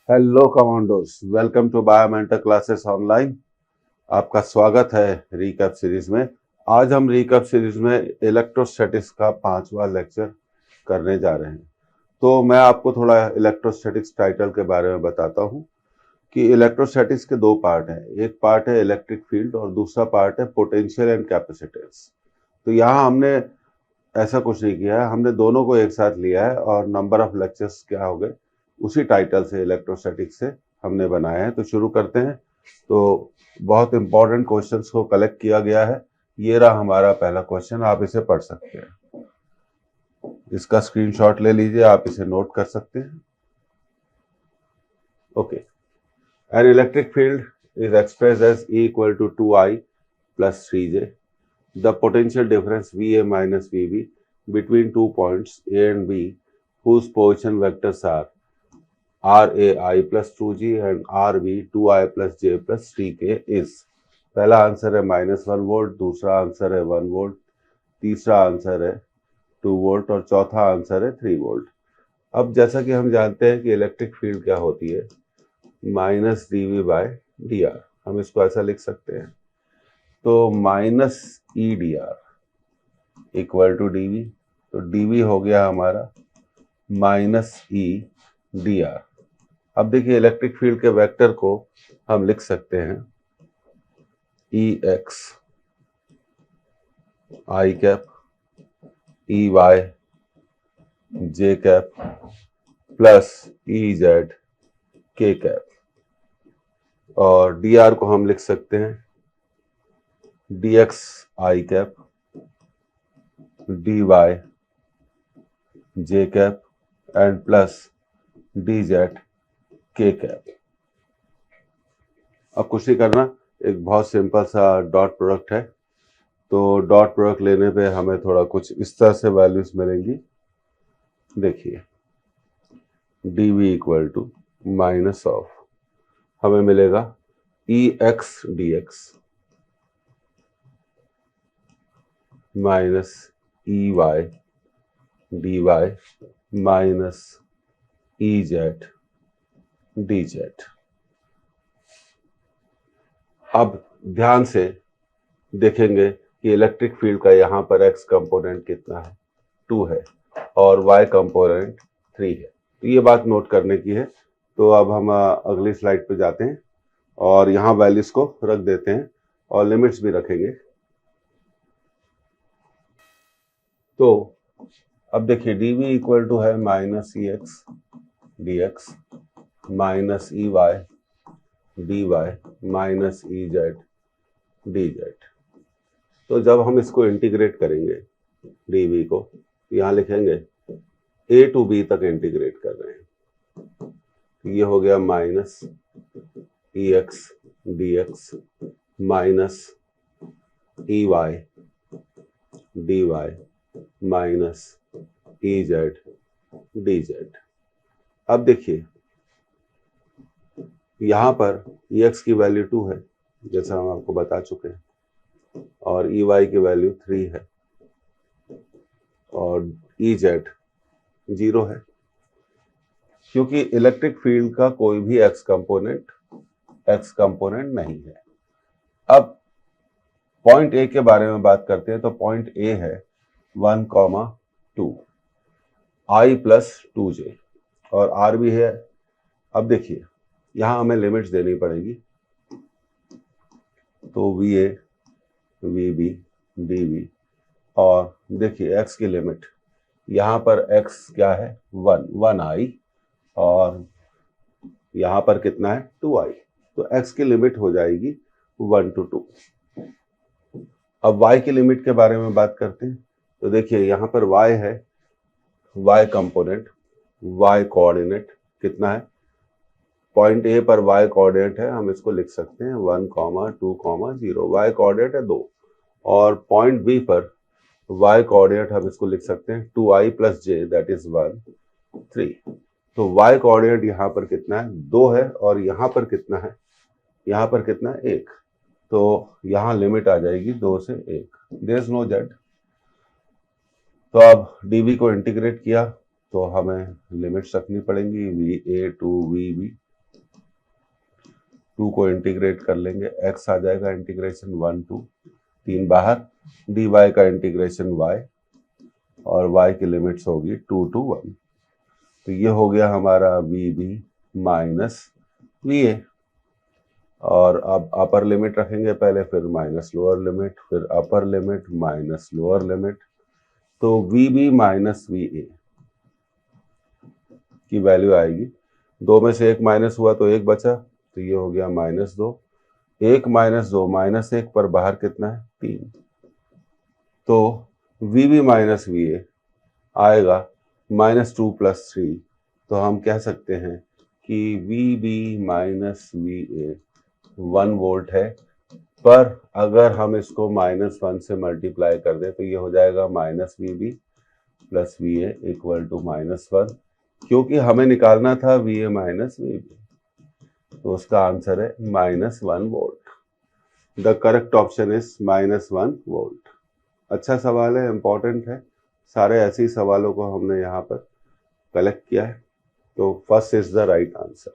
Hello commandos, welcome to Biomentor classes online. आपका स्वागत है रिकैप सीरीज में। आज हम रिकैप सीरीज में इलेक्ट्रोस्टैटिक्स का 5वां लेक्चर करने जा रहे हैं। तो मैं आपको थोड़ा इलेक्ट्रोस्टैटिक्स टाइटल के बारे में बताता हूं कि इलेक्ट्रोस्टैटिक्स के दो पार्ट हैं। एक पार्ट है इलेक्ट्रिक फील्ड और दूसरा पार्ट है पोटेंशियल एंड कैपेसिटेंस। तो यहाँ हमने ऐसा कुछ नहीं किया है, हमने दोनों को एक साथ लिया है और नंबर ऑफ लेक्चर्स क्या हो गए उसी टाइटल से इलेक्ट्रोस्टैटिक्स से हमने बनाए हैं। तो शुरू करते हैं। तो बहुत इंपॉर्टेंट क्वेश्चंस को कलेक्ट किया गया है। ये रहा हमारा पहला क्वेश्चन, आप इसे पढ़ सकते हैं। इसका स्क्रीनशॉट ले लीजिए, आप इसे नोट कर सकते हैं। Okay, an electric field is expressed as E equal to 2I plus 3J. The potential difference VA minus VB between 2 points A and B whose position vectors are RAI plus 2G and RB 2I plus J plus 3K is। पहला answer है -1 volt, दूसरा answer है 1 volt, तीसरा answer है 2 volt और चौथा answer है 3 volt. अब जैसा कि हम जानते हैं कि इलेक्ट्रिक फील्ड क्या होती है, -dV/dr। हम इसको ऐसा लिख सकते हैं। तो -E/dr इक्वल टू dV। तो dV हो गया हमारा -E/dr। अब देखिए इलेक्ट्रिक फील्ड के वेक्टर को हम लिख सकते हैं EX I cap EY J cap plus EZ K cap, और dr को हम लिख सकते हैं DX I cap DY J cap and plus DZ K cap. अब कुछ नहीं करना, एक बहुत सिंपल सा डॉट प्रोडक्ट है। तो डॉट प्रोडक्ट लेने पे हमें थोड़ा कुछ इस तरह से वैल्यूज मिलेंगी। देखिए dV equal to minus of, हमें मिलेगा EX DX minus EY DY minus EZ DZ। अब ध्यान से देखेंगे कि इलेक्ट्रिक फील्ड का यहाँ पर एक्स कंपोनेंट कितना है, 2 है, और वाई कंपोनेंट 3 है। तो ये बात नोट करने की है। तो अब हम अगली स्लाइड पे जाते हैं और यहाँ वैल्यूज को रख देते हैं और लिमिट्स भी रखेंगे। तो अब देखिए dV इक्वल टू है -EX DX minus EY DY minus EZ DZ। तो जब हम इसको इंटीग्रेट करेंगे dV को, यहाँ लिखेंगे A टू B तक इंटीग्रेट कर रहे हैं। ये हो गया minus EX DX minus EY DY minus EZ DZ। अब देखिए यहाँ पर EX की वैल्यू 2 है जैसा हम आपको बता चुके हैं, और EY की वैल्यू 3 है और EZ 0 है, क्योंकि इलेक्ट्रिक फील्ड का कोई भी एक्स कंपोनेंट नहीं है। अब पॉइंट ए के बारे में बात करते हैं। तो पॉइंट ए है 1,2 I प्लस 2J और R भी है। अब देखिए यहां हमें लिमिट्स देनी पड़ेगी। तो VA VB DB, और देखिए x की लिमिट, यहां पर x क्या है 1I, और यहां पर कितना है 2I। तो x की लिमिट हो जाएगी 1 to 2। अब y की लिमिट के बारे में बात करते हैं। तो देखिए यहाँ पर y है, y कंपोनेंट, y कोऑर्डिनेट कितना है, पॉइंट ए पर y कोऑर्डिनेट है, हम इसको लिख सकते हैं 1, 2, 0। y कोऑर्डिनेट है 2, और पॉइंट बी पर y कोऑर्डिनेट हम इसको लिख सकते हैं 2I plus J that is 1, 3। तो y कोऑर्डिनेट यहाँ पर कितना है 2 है, और यहाँ पर कितना है, यहाँ पर कितना है 1। तो यहाँ लिमिट आ जाएगी 2 से 1, देयर इज नो z। तो अब dV को इंटीग्रेट किया तो हमें लिमिट्स रखनी पड़ेंगी VA टू VB 2 को इंटीग्रेट कर लेंगे, x आ जाएगा इंटीग्रेशन 1 टू 3 बाहर, dy का इंटीग्रेशन y और y की लिमिट्स होगी 2 टू 1। तो ये हो गया हमारा vb माइनस va। और अब अपर लिमिट रखेंगे पहले, फिर माइनस लोअर लिमिट, फिर upper limit minus lower limit. तो vb माइनस va की वैल्यू आएगी, 2 में से 1 माइनस हुआ तो 1 बचा, तो ये हो गया -2। 1 - 2 -1 पर बाहर कितना है 3। तो vb माइनस va आएगा -2 + 3। तो हम कह सकते हैं कि vb माइनस va 1 वोल्ट है। पर अगर हम इसको -1 से मल्टीप्लाई कर दें तो ये हो जाएगा -vb + va = -1, क्योंकि हमें निकालना था va माइनस vb, तो उसका आंसर है -1 volt. The correct option is -1 volt. अच्छा सवाल है, इंपॉर्टेंट है। सारे ऐसे ही सवालों को हमने यहाँ पर कलेक्ट किया है। तो first is the right answer.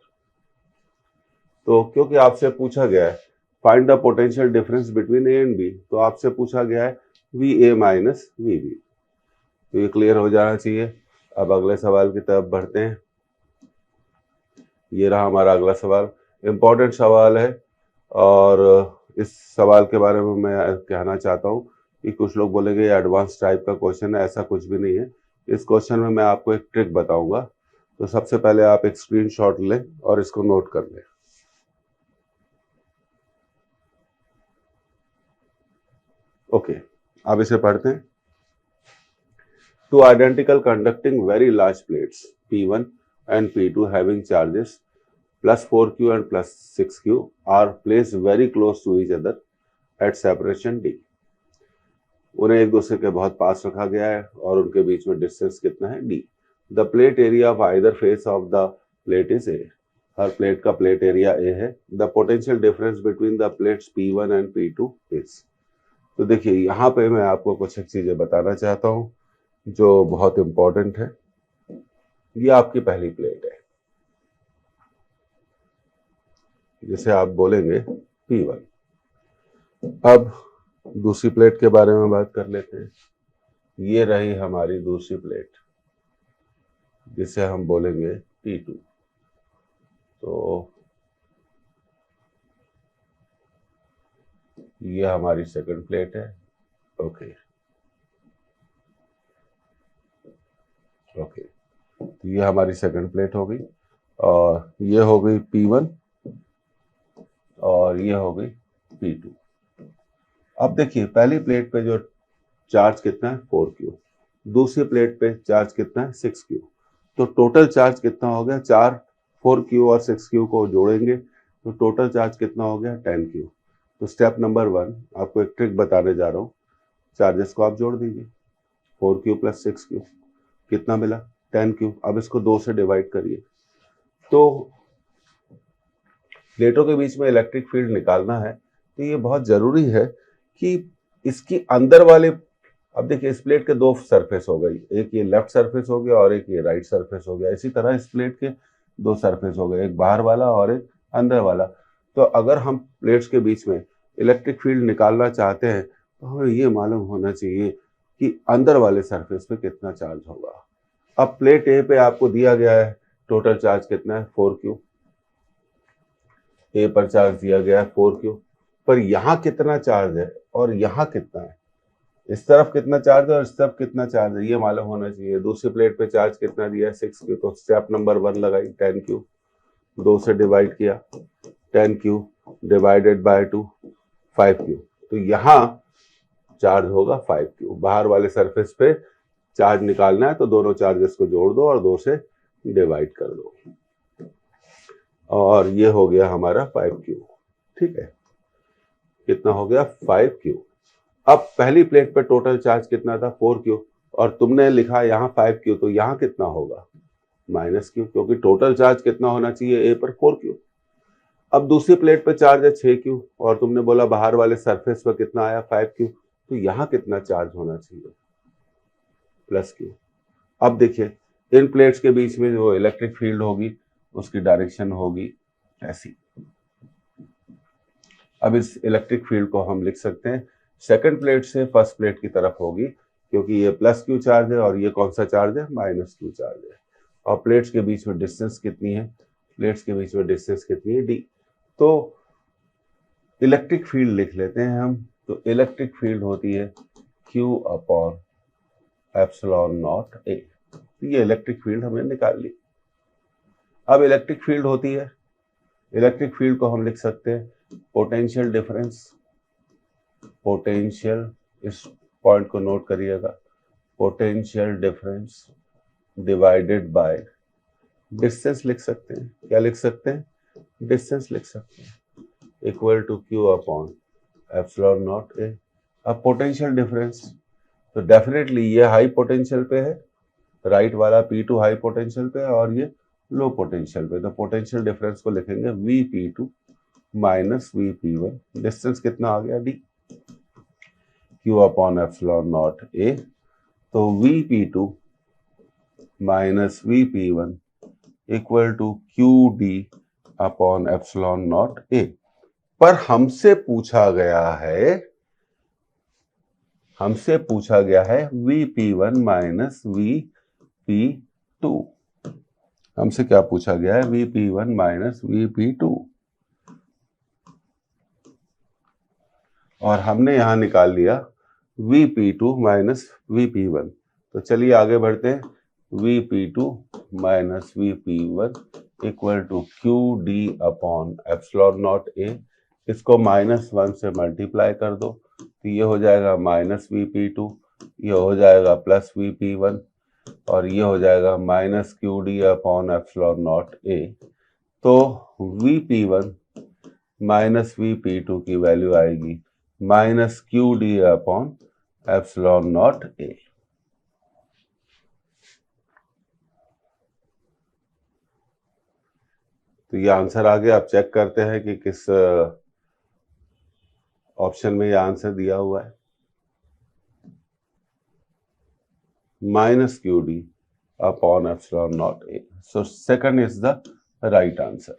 तो क्योंकि आपसे पूछा गया है find the potential difference between A and B, तो आपसे पूछा गया है va माइनस vb, तो ये क्लियर हो जाना चाहिए। अब अगले सवाल की तरफ बढ़ते हैं। ये रहा हमारा अगला सवाल, इम्पोर्टेंट सवाल है। और इस सवाल के बारे में मैं कहना चाहता हूँ कि कुछ लोग बोलेंगे ये एडवांस टाइप का क्वेश्चन है, ऐसा कुछ भी नहीं है। इस क्वेश्चन में मैं आपको एक ट्रिक बताऊंगा। तो सबसे पहले आप एक स्क्रीनशॉट लें और इसको नोट कर लें। ओके, अब इसे पढ़ते हैं। Two identical conducting very large plates P1 and P2 having charges +4q and +6q are placed very close to each other at separation d। उन्हें एक दूसरे के बहुत पास रखा गया है और उनके बीच में डिस्टेंस कितना है d। The plate area of either face of the plate is a। Her plate का प्लेट एरिया a है। The potential difference between the plates P1 and P2 is. तो देखिए यहाँ पे मैं आपको कुछ चीजें बताना चाहता हूँ जो बहुत इंपॉर्टेंट है। ये आपकी पहली प्लेट है, जिसे आप बोलेंगे P1। अब दूसरी प्लेट के बारे में बात कर लेते हैं। ये रही हमारी दूसरी प्लेट, जिसे हम बोलेंगे P2। तो ये हमारी सेकंड प्लेट है। ओके, तो ये हमारी सेकंड प्लेट हो गई और ये हो गई P1 और ये हो गई P2। अब देखिए पहली प्लेट पे जो चार्ज कितना है 4q, दूसरी प्लेट पे चार्ज कितना है 6q। तो टोटल चार्ज कितना हो गया, 4q और 6q को जोड़ेंगे तो टोटल चार्ज कितना हो गया 10q। तो स्टेप नंबर 1 आपको एक ट्रिक बताने जा रहा हूँ। चार्जेस को आप जोड़ दीजिए, 4q + 6q कितना मिला 10q। अब इसको 2 से डिवाइड करिए। तो प्लेटों के बीच में इलेक्ट्रिक फील्ड निकालना है, तो ये बहुत जरूरी है कि इसकी अंदर वाले, अब देखिए इस प्लेट के 2 सरफेस हो गई, एक ये लेफ्ट सरफेस हो गया और एक ये राइट सरफेस हो गया। इसी तरह इस प्लेट के 2 सरफेस हो गए, एक बाहर वाला और एक अंदर वाला। तो अगर हम प्लेट्स के बीच में इलेक्ट्रिक फील्ड निकालना चाहते हैं तो हमें ये मालूम होना चाहिए कि अंदर वाले सरफेस पे कितना चार्ज होगा। अब प्लेट ए पे आपको दिया गया है टोटल चार्ज कितना है 4q, ए पर चार्ज दिया गया है 4q, पर यहाँ कितना चार्ज है और यहाँ कितना है, इस तरफ कितना चार्ज है और इस तरफ कितना चार्ज है, ये मालूम होना चाहिए। दूसरी प्लेट पे चार्ज कितना दिया है 6q, तो स्टेप नंबर 1 लगाई 10q, 2 से डिवाइड किया, 10q डिवाइडेड बाय 2 5q। तो यहाँ चार्ज होगा 5q। बाहर वाले सरफेस पे चार्ज निकालना है तो दोनों चार्जेस को जोड़ दो और 2 से डिवाइड कर दो, और ये हो गया हमारा 5q। ठीक है, कितना हो गया 5q। अब पहली प्लेट पे टोटल चार्ज कितना था 4q और तुमने लिखा यहाँ 5q, तो यहाँ कितना होगा -q, क्योंकि टोटल चार्ज कितना होना चाहिए a पर 4q। अब दूसरी प्लेट पे चार्ज है 6q और तुमने बोला बाहर वाले सरफेस पर कितना आया 5q, तो यहाँ कितना चार्ज होना चाहिए +q। अब देखिए इन प्लेट्स के बीच में जो इलेक्ट्रिक फील्ड होगी उसकी डायरेक्शन होगी ऐसी, अब इस इलेक्ट्रिक फील्ड को हम लिख सकते हैं सेकंड प्लेट से फर्स्ट प्लेट की तरफ होगी, क्योंकि ये प्लस क्यू चार्ज है और ये कौन सा चार्ज है, माइनस क्यू चार्ज है। और प्लेट्स के बीच में डिस्टेंस कितनी है, प्लेट्स के बीच में डिस्टेंस कितनी है, डी। तो इलेक्ट्रिक फील्ड लिख लेते हैं हम। तो इलेक्ट्रिक फील्ड होती है Q अपॉन एप्सिलॉन नॉट ए। ये इलेक्ट्रिक फील्ड हमने निकाल ली। अब इलेक्ट्रिक फील्ड होती है, इलेक्ट्रिक फील्ड को हम लिख सकते हैं पोटेंशियल डिफरेंस। पोटेंशियल, इस पॉइंट को नोट करिएगा, potential difference divided by distance लिख सकते हैं। क्या लिख सकते हैं, डिस्टेंस लिख सकते हैं, equal to Q upon epsilon naught A. अब पोटेंशियल डिफरेंस, तो डेफिनेटली ये हाई पोटेंशियल पे है, राइट वाला P2 हाई पोटेंशियल पे है और ये लो पोटेंशियल पे। तो पोटेंशियल डिफरेंस को लिखेंगे VP2 माइनस VP1। डिस्टेंस कितना आ गया, D, Q upon epsilon naught A. तो VP2 minus VP1 equal to QD upon epsilon naught A. पर हमसे पूछा गया है VP1 माइनस VP2। हमसे क्या पूछा गया है, VP1 माइनस VP2, और हमने यहां निकाल लिया VP2 माइनस VP1। तो चलिए आगे बढ़ते हैं। VP2 minus VP1 equal to QD upon epsilon naught A. इसको -1 से मल्टीप्लाई कर दो, तो ये हो जाएगा माइनस VP2, ये हो जाएगा प्लस VP1 और ये हो जाएगा minus QD upon epsilon naught A. तो VP1 माइनस VP2 की वैल्यू आएगी minus QD upon epsilon naught A. तो ये आंसर आ गया। अब चेक करते हैं कि किस ऑप्शन में ये आंसर दिया हुआ है। Minus QD upon epsilon naught A. So second is the right answer.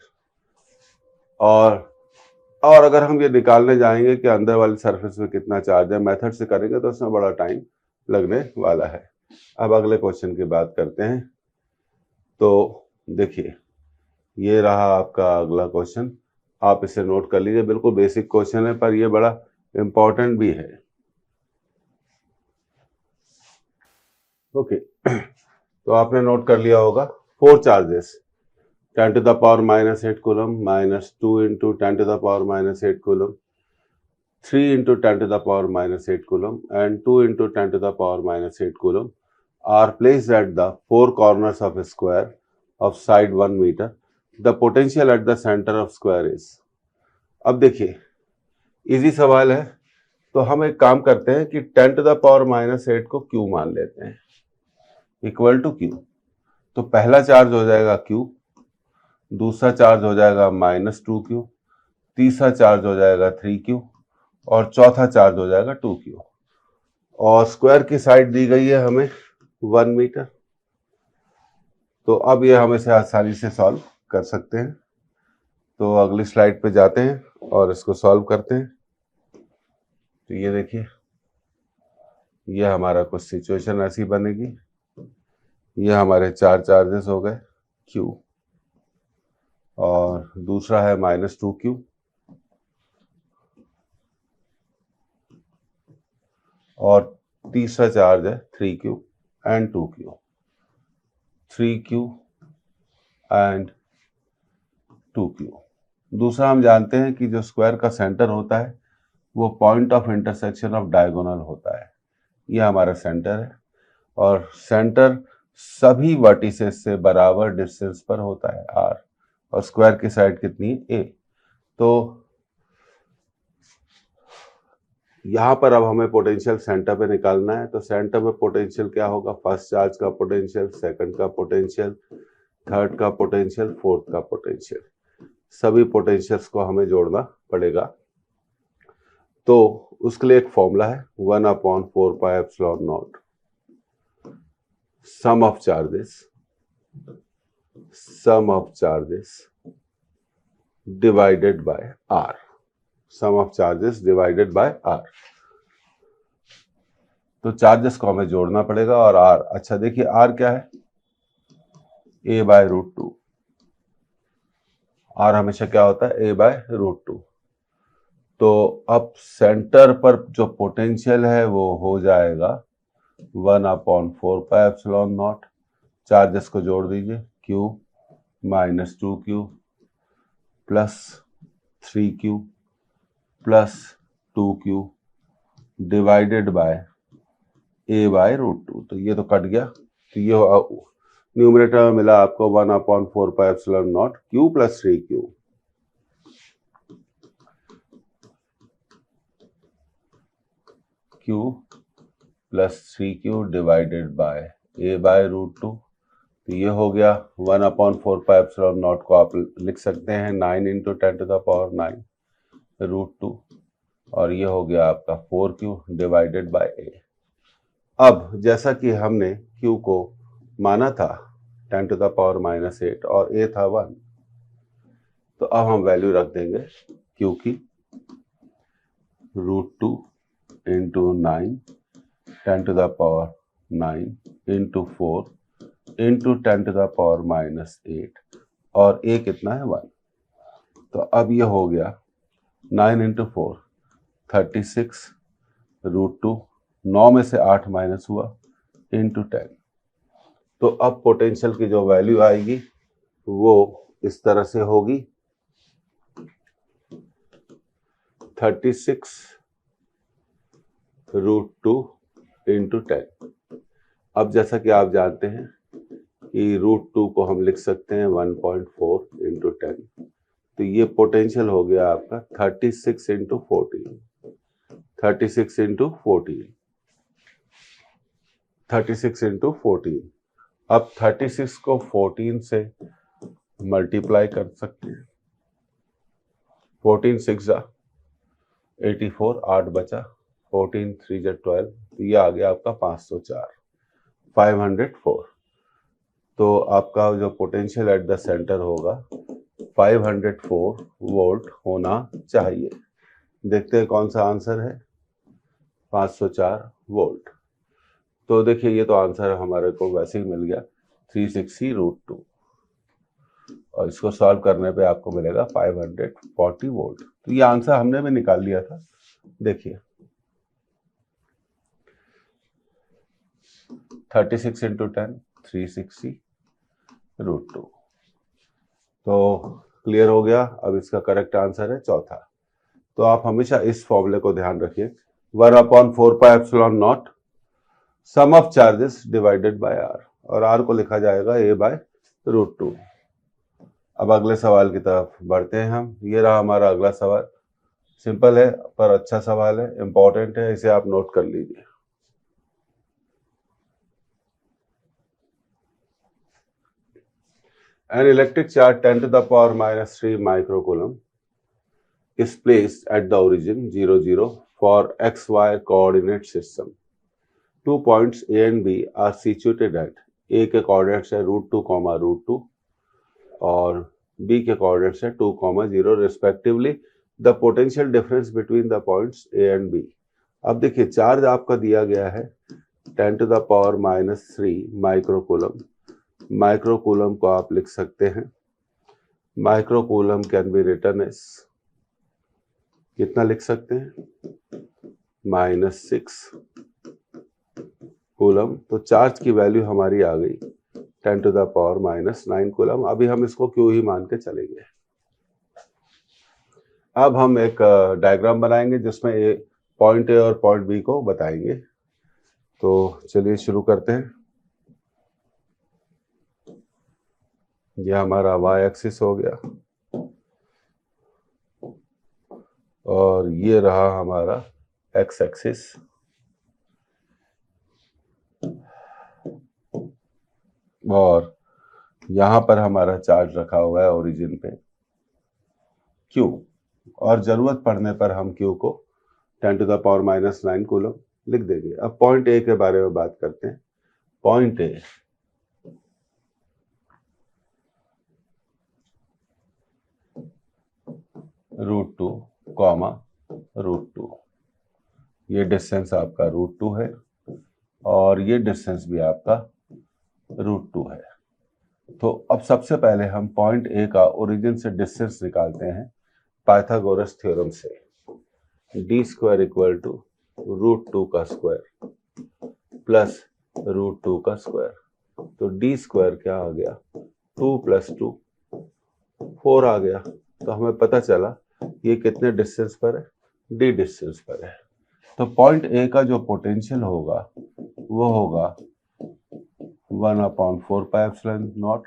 और अगर हम ये निकालने जाएंगे कि अंदर वाली सरफेस में कितना चार्ज है, मेथड से करेंगे तो उसमें बड़ा टाइम लगने वाला है। अब अगले क्वेश्चन की बात करते हैं। तो देखिए, ये रहा आपका अगला क्वेश्चन। आप इसे नोट कर लीजिए, बिल्कुल बेसिक क्वेश्चन है पर ये बड़ा इंपॉर्टेंट भी है। ओके, तो आपने नोट कर लिया होगा 4 charges, 10 to the power minus 8 coulomb minus 2 into 10 to the power minus 8 coulomb, 3 into 10 to the power minus 8 coulomb and 2 into 10 to the power minus 8 coulomb are placed at the 4 corners of a square of side 1 meter. The potential at the center of square is। अब देखिए, easy सवाल है, तो हम एक काम करते हैं कि 10 to the power minus 8 को Q मान लेते हैं, इक्वल टू Q। तो पहला चार्ज हो जाएगा Q, दूसरा चार्ज हो जाएगा -2Q, तीसरा चार्ज हो जाएगा 3Q और चौथा चार्ज हो जाएगा 2Q। और स्क्वायर की साइड दी गई है हमें 1 मीटर। तो अब ये हम इसे आसानी से सॉल्व कर सकते हैं। तो अगली स्लाइड पे जाते हैं और इसको सॉल्व करते हैं। तो ये देखिए, ये हमारा कुछ सिचुएशन ऐसी बनेगी। ये हमारे 4 चार्जेस हो गए Q, और दूसरा है -2Q, और तीसरा चार्ज है 3Q and 2Q, 3Q and 2Q। दूसरा हम जानते हैं कि जो स्क्वायर का सेंटर होता है वो point of intersection of diagonal होता है। ये हमारा सेंटर है और सेंटर सभी वर्टिसेस से बराबर डिस्टेंस पर होता है R, और स्क्वायर की साइड कितनी है A। तो यहां पर अब हमें पोटेंशियल सेंटर पे निकालना है। तो सेंटर में पोटेंशियल क्या होगा, फर्स्ट चार्ज का पोटेंशियल, सेकंड का पोटेंशियल, थर्ड का पोटेंशियल, फोर्थ का पोटेंशियल, सभी पोटेंशियल्स को हमें जोड़ना पड़ेगा। तो उसके लिए एक फॉर्मूला है 1/4 pi epsilon naught sum of charges divided by R। Sum of charges divided by R. तो चार्जेस को हमें जोड़ना पड़ेगा और आर, अच्छा देखिए आर क्या है, ए बाय रूट टू। आर हमेशा क्या होता है, ए बाय रूट टू। तो अब सेंटर पर जो पोटेंशियल है वो हो जाएगा 1/4πε0। चार्जेस को जोड़ दीजिए, Q minus 2Q plus 3Q plus 2Q divided by A by root two. तो ये तो कट गया, तो ये न्यूमरेटर में मिला आपको 1/4πε0 Q plus 3Q। Q plus 3Q divided by A by root two. तो ये हो गया 1/4πε0 को आप लिख सकते हैं 9 × 10⁻9 रूट टू, और ये हो गया आपका 4Q डिवाइडेड बाय ए। अब जैसा कि हमने Q को माना था 10⁻⁻8 और A था 1, तो अब हम वैल्यू रख देंगे Q की √2 × 9 10⁻9 × 4 × 10⁻8 और A कितना है 1। तो अब ये हो गया 9 × 4 36 √2, 9 में से 8 माइनस हुआ इंटू 10। तो अब पोटेंशियल की जो वैल्यू आएगी वो इस तरह से होगी 36 √2 × 10। अब जैसा कि आप जानते हैं कि √2 को हम लिख सकते हैं 1.4 × 10। तो ये पोटेंशियल हो गया आपका 36 × 14। 36 × 14, 36 × 14। अब 36 को 14 से मल्टीप्लाई कर सकते हैं। 14 6 जा 84, 8 बचा, 14 3 जा 12, तो ये आ गया आपका 504, 504। तो आपका जो पोटेंशियल एट द सेंटर होगा 504 वोल्ट होना चाहिए। देखते हैं कौन सा आंसर है, 504 वोल्ट। तो देखिए ये तो आंसर हमारे को वैसे ही मिल गया 360 √2, और इसको सॉल्व करने पे आपको मिलेगा 540 वोल्ट। तो ये आंसर हमने भी निकाल लिया था। देखिए 36 × 10 360 √2। तो क्लियर हो गया। अब इसका करेक्ट आंसर है चौथा। तो आप हमेशा इस फॉर्मूले को ध्यान रखिए, 1/4πε0 sum of charges divided by R, और आर को लिखा जाएगा ए बाय √2। अब अगले सवाल की तरफ बढ़ते हैं हम। ये रहा हमारा अगला सवाल। सिंपल है पर अच्छा सवाल है, इंपॉर्टेंट है, इसे आप नोट कर लीजिए। An electric charge 10⁻³ microcoulomb is placed at the origin 0 0 for xy coordinate system. 2 points A and B are situated at A के coordinates है √2, √2 और B के coordinates है 2, 0 respectively. The potential difference between the points A and B. अब देखिए charge आपका दिया गया है 10⁻³ माइक्रोकूलम। माइक्रोकूलम को आप लिख सकते हैं, microcoulomb can be written as, कितना लिख सकते हैं, -6 कूलम। तो चार्ज की वैल्यू हमारी आ गई 10⁻⁹ कूलम। अभी हम इसको क्यों ही मान के चलेंगे। अब हम एक डायग्राम बनाएंगे जिसमें पॉइंट ए और पॉइंट बी को बताएंगे। तो चलिए शुरू करते हैं। यह हमारा y एक्सिस हो गया और ये रहा हमारा x एक्सिस। और यहां पर हमारा चार्ज रखा हुआ है ओरिजिन पे Q, और जरूरत पड़ने पर हम Q को 10⁻⁹ कूलम लिख देंगे। अब पॉइंट ए के बारे में बात करते हैं। Point A √2, comma √2। ये डिस्टेंस आपका √2 है और ये डिस्टेंस भी आपका √2 है। तो अब सबसे पहले हम पॉइंट ए का ओरिजिन से डिस्टेंस निकालते हैं पाइथागोरस थ्योरम से। d स्क्वायर इक्वल टू √2 का स्क्वायर प्लस √2 का स्क्वायर। तो d स्क्वायर क्या आ गया, 2 + 2 4 आ गया। तो हमें पता चला ये कितने डिस्टेंस पर है, d डिस्टेंस पर है। तो पॉइंट ए का जो पोटेंशियल होगा वो होगा 1/4πε0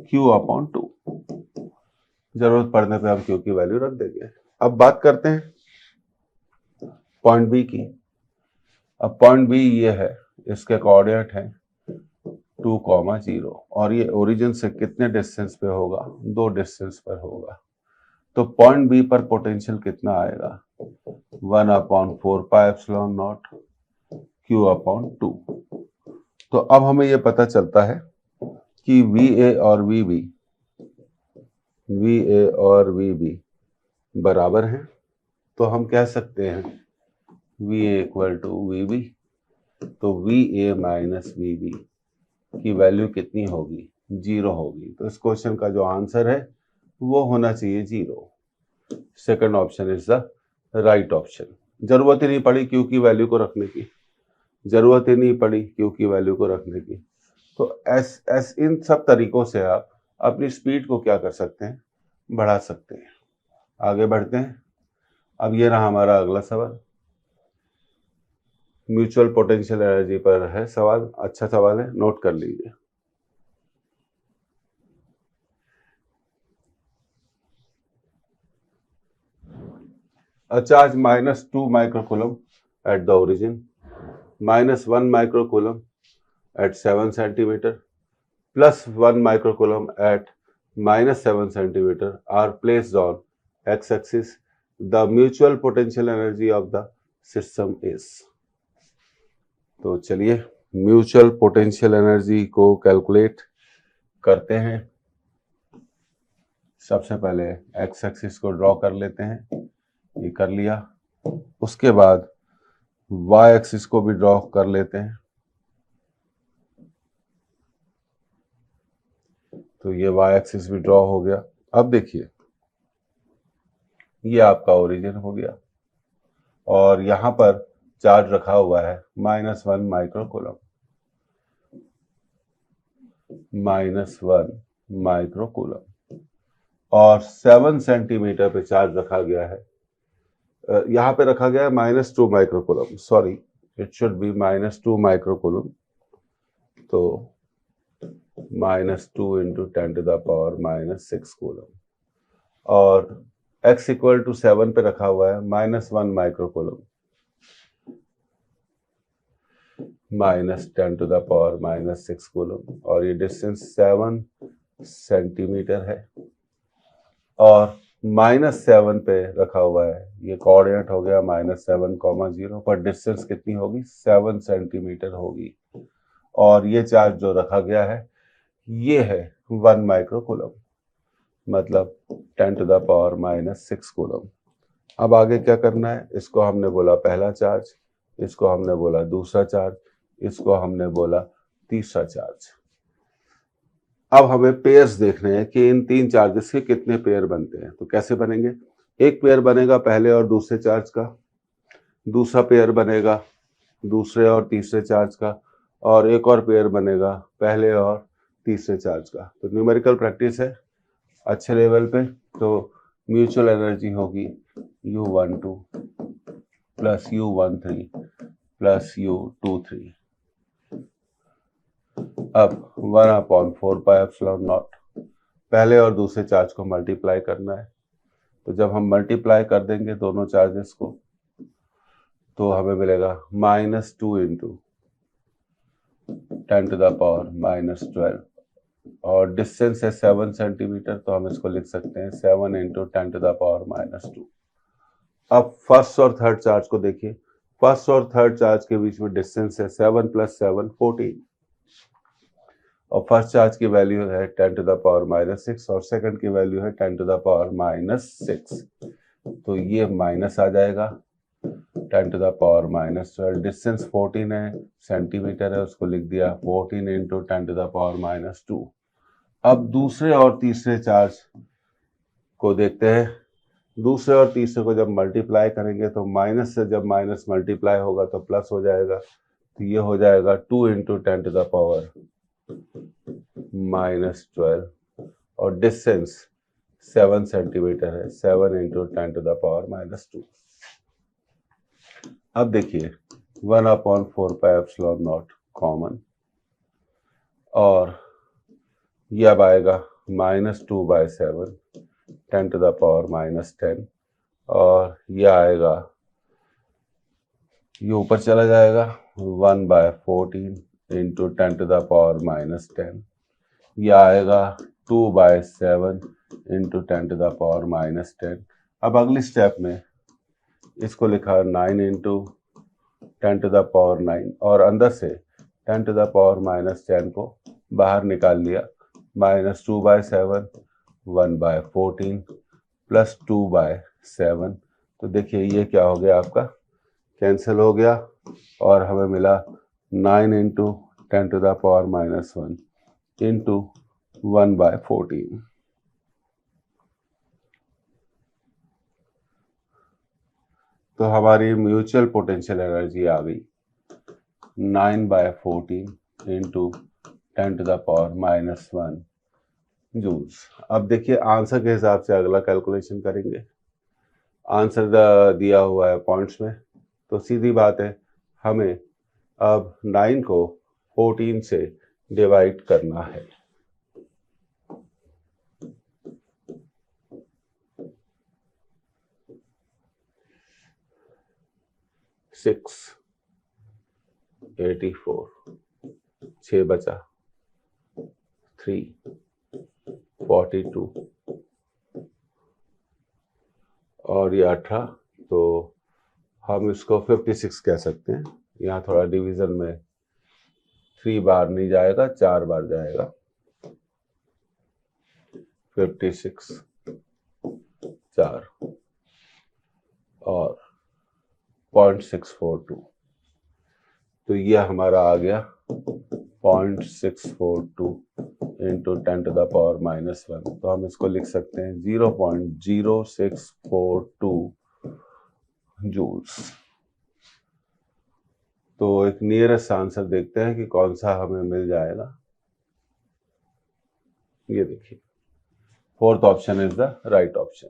q/2। जरूरत पड़ने पे हम q की वैल्यू रख देंगे। अब बात करते हैं पॉइंट बी की। अब पॉइंट बी ये है, इसके कोऑर्डिनेट है 2, 0 और ये ओरिजिन से कितने डिस्टेंस पे होगा, 2 डिस्टेंस पर होगा। तो पॉइंट बी पर पोटेंशियल कितना आएगा, 1/4πε0 q/2। तो अब हमें ये पता चलता है कि VA और VB बराबर हैं। तो हम कह सकते हैं VA = VB। तो VA - VB की वैल्यू कितनी होगी, 0 होगी। तो इस क्वेश्चन का जो आंसर है वो होना चाहिए 0। Second option is the right option. जरूरत ही नहीं पड़ी क्यू की वैल्यू को रखने की, जरूरत ही नहीं पड़ी क्यू की वैल्यू को रखने की। तो इन सब तरीकों से आप अपनी स्पीड को क्या कर सकते हैं, बढ़ा सकते हैं। आगे बढ़ते हैं। अब ये रहा हमारा अगला सवाल, म्यूचुअल पोटेंशियल एनर्जी पर है सवाल। अच्छा सवाल है, नोट कर लीजिए। A charge -2 microcoulomb at the origin, -1 microcoulomb at 7 centimeter, +1 microcoulomb at -7 centimeter are placed on x-axis. The mutual potential energy of the system is। तो चलिए म्यूचुअल पोटेंशियल एनर्जी को कैलकुलेट करते हैं। सबसे पहले एक्स एक्सिस को ड्रॉ कर लेते हैं, ये कर लिया। उसके बाद वाई एक्सिस को भी ड्रॉ कर लेते हैं। तो ये वाई एक्सिस भी ड्रॉ हो गया। अब देखिए ये आपका ओरिजिन हो गया और यहां पर चार्ज रखा हुआ है -1 माइक्रोकूलम, -1 माइक्रोकूलम और 7 सेंटीमीटर पे चार्ज रखा गया है। यहाँ पे रखा गया है -2 microcoulomb, sorry it should be -2 microcoulomb. तो -2 × 10⁻⁻6 कूलम और x = 7 पे रखा हुआ है -1 माइक्रोकूलम, -10⁻⁻6 कूलम और ये डिस्टेंस 7 सेंटीमीटर है और -7 पे रखा हुआ है। ये कोऑर्डिनेट हो गया -7, 0 पर डिस्टेंस कितनी होगी, 7 सेंटीमीटर होगी। और ये चार्ज जो रखा गया है ये है 1 माइक्रोकूलम, मतलब 10⁻⁻6 कूलम। अब आगे क्या करना है, इसको हमने बोला पहला चार्ज, इसको हमने बोला दूसरा चार्ज, इसको हमने बोला तीसरा चार्ज। अब हमें पेयर्स देखने हैं कि इन 3 चार्जेस के कितने पेयर बनते हैं। तो कैसे बनेंगे, एक पेयर बनेगा पहले और दूसरे चार्ज का, दूसरा पेयर बनेगा दूसरे और तीसरे चार्ज का, और एक और पेयर बनेगा पहले और तीसरे चार्ज का। तो न्यूमेरिकल प्रैक्टिस है अच्छे लेवल पे। तो म्यूचुअल एनर्जी होगी U12 + U13 + U23। अब 1/4πε0 पहले और दूसरे चार्ज को मल्टीप्लाई करना है। तो जब हम मल्टीप्लाई कर देंगे दोनों चार्जेस को तो हमें मिलेगा -2 × 10⁻⁻12 और डिस्टेंस है 7 सेंटीमीटर। तो हम इसको लिख सकते हैं 7 × 10⁻²। अब फर्स्ट और थर्ड चार्ज को देखिए, फर्स्ट और थर्ड चार्ज के बीच में डिस्टेंस है 7 + 7 14 और फर्स्ट चार्ज की वैल्यू है 10⁻⁻6 और सेकंड की वैल्यू है 10⁻⁻6। तो ये माइनस आ जाएगा 10 टू द पावर -12। डिस्टेंस 14 है, सेंटीमीटर है, उसको लिख दिया 14 इंटू 10 टू द पावर -2। अब दूसरे और तीसरे चार्ज को देखते हैं। दूसरे और तीसरे को जब मल्टीप्लाई करेंगे तो माइनस से जब माइनस मल्टीप्लाई होगा तो प्लस हो जाएगा, तो ये हो जाएगा 2 इंटू 10 टू द पावर -12 और डिस्टेंस 7 सेंटीमीटर है, 7 इंटू 10 टू द पावर -2। अब देखिए 1/4πε0 कॉमन और ये अब आएगा -2/7 10 टू द पावर -10 और ये आएगा, ये ऊपर चला जाएगा 1/14 इंटू 10 टू द पावर -10। ये आएगा 2/7 इंटू 10 टू द पावर -10। अब अगली स्टेप में इसको लिखा 9 इंटू 10 टू द पावर 9 और अंदर से 10 टू द पावर -10 को बाहर निकाल लिया। -2/7 1/14 प्लस 2/7, तो देखिए ये क्या हो गया, आपका कैंसिल हो गया और हमें मिला 9 into 10 to the power -1 into 1/14। तो हमारी म्यूचुअल पोटेंशियल एनर्जी आ गई 9/14 into 10 to the power -1 joules. अब देखिए आंसर के हिसाब से अगला कैलकुलेशन करेंगे। आंसर दिया हुआ है पॉइंट्स में, तो सीधी बात है हमें अब 9 को 14 से डिवाइड करना है। सिक्स 84, 6 बचा 3 42 और ये 18, तो हम इसको 56 कह सकते हैं। यहाँ थोड़ा डिवीजन में 3 बार नहीं जाएगा, 4 बार जाएगा। 56 4 और 0.642, तो ये हमारा आ गया 0.642 इंटू 10 टू द पावर -1। तो हम इसको लिख सकते हैं 0.0642 जूल्स। तो एक नियरेस्ट आंसर देखते हैं कि कौन सा हमें मिल जाएगा। ये देखिए fourth option is the right option.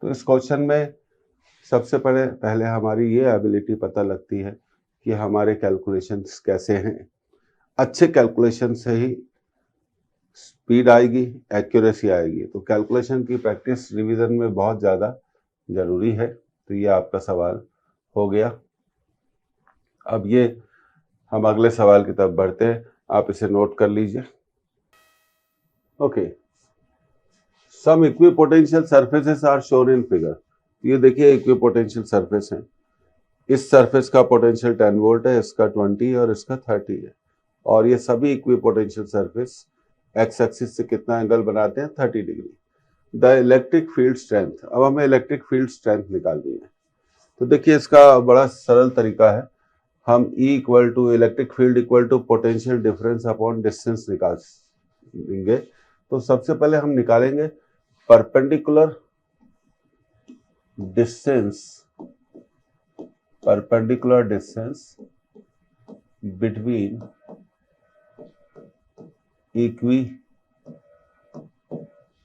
तो इस क्वेश्चन में सबसे पहले हमारी ये एबिलिटी पता लगती है कि हमारे कैलकुलेशंस कैसे हैं। अच्छे कैलकुलेशन से ही स्पीड आएगी, एक्यूरेसी आएगी। तो कैलकुलेशन की प्रैक्टिस रिवीजन में बहुत ज़्यादा ज़रूरी है। तो ये आपका सवाल हो गया। अब ये हम अगले सवाल की तरफ बढ़ते हैं, आप इसे नोट कर लीजिए। Okay, some equipotential surfaces are shown in figure. ये देखिए इक्विपोटेंशियल सरफेस है। इस सरफेस का पोटेंशियल 10 वोल्ट है, इसका 20 और इसका 30 है। और ये सभी इक्विपोटेंशियल सरफेस एक्स एक्सिस से कितना एंगल बनाते हैं, 30 degree. The electric field strength, अब हमें इलेक्ट्रिक फील्ड स्ट्रेंथ निकालनी है। तो देखिए इसका बड़ा सरल तरीका है। हम E equal to electric field equal to potential difference upon distance निकाल लेंगे। तो सबसे पहले हम निकालेंगे perpendicular distance between equi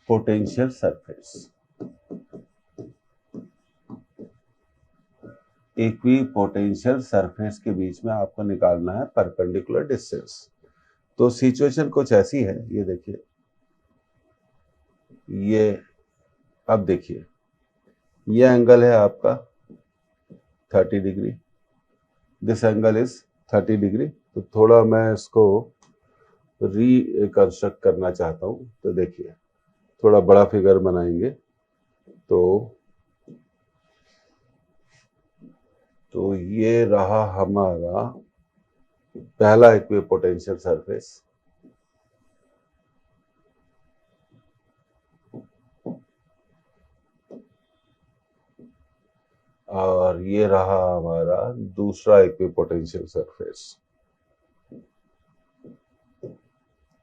potential surface. Equipotential surface के बीच में आपको निकालना है परपेंडिकुलर डिस्टेंस। तो सिचुएशन कुछ ऐसी है, ये देखिए, ये अब देखिए ये एंगल है आपका 30 degree, this angle is 30 degree. तो थोड़ा मैं इसको रिकंस्ट्रक्ट करना चाहता हूँ। तो देखिए थोड़ा बड़ा फिगर बनाएंगे तो ये रहा हमारा पहला इक्विपोटेंशियल सरफेस। और ये रहा हमारा दूसरा इक्विपोटेंशियल सरफेस।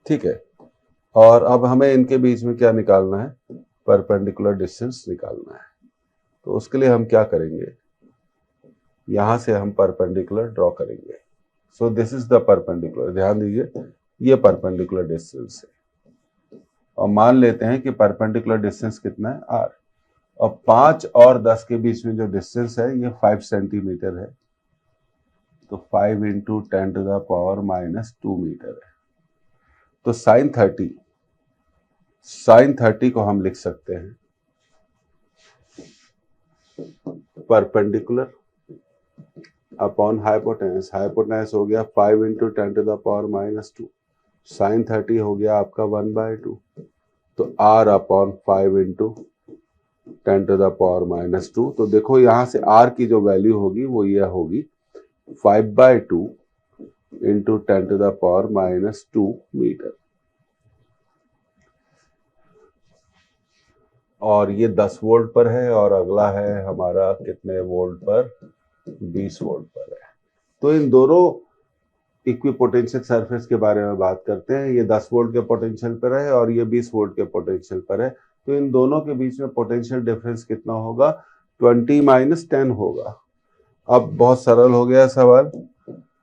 ठीक है, और अब हमें इनके बीच में क्या निकालना है, परपेंडिकुलर डिस्टेंस निकालना है। तो उसके लिए हम क्या करेंगे, यहां से हम परपेंडिकुलर ड्रॉ करेंगे। सो दिस इज द परपेंडिकुलर, ध्यान दीजिए ये परपेंडिकुलर डिस्टेंस है, और मान लेते हैं कि परपेंडिकुलर डिस्टेंस कितना है, r, और 5 और 10 के बीच में जो डिस्टेंस है ये 5 सेंटीमीटर है, तो 5 into 10 to the power -2 metre है। तो साइन 30 को हम लिख सकते हैं परपेंडिकुलर अपॉन हाइपोटेनस। हाइपोटेनस हो गया 5 into 10 to the power -2, sine 30 हो गया आपका 1/2, तो r upon 5 into 10 to the power -2। तो देखो यहां से r की जो वैल्यू होगी वो ये होगी 5/2 into 10 to the power -2 metre, और ये 10 वोल्ट पर है, और अगला है हमारा कितने वोल्ट पर, 20 वोल्ट पर है। तो इन दोनों इक्विपोटेंशियल सरफेस के बारे में बात करते हैं। ये 10 वोल्ट के पोटेंशियल पर है और ये 20 वोल्ट के पोटेंशियल पर है। तो इन दोनों के बीच में पोटेंशियल डिफरेंस कितना होगा, 20 - 10 होगा। अब बहुत सरल हो गया सवाल,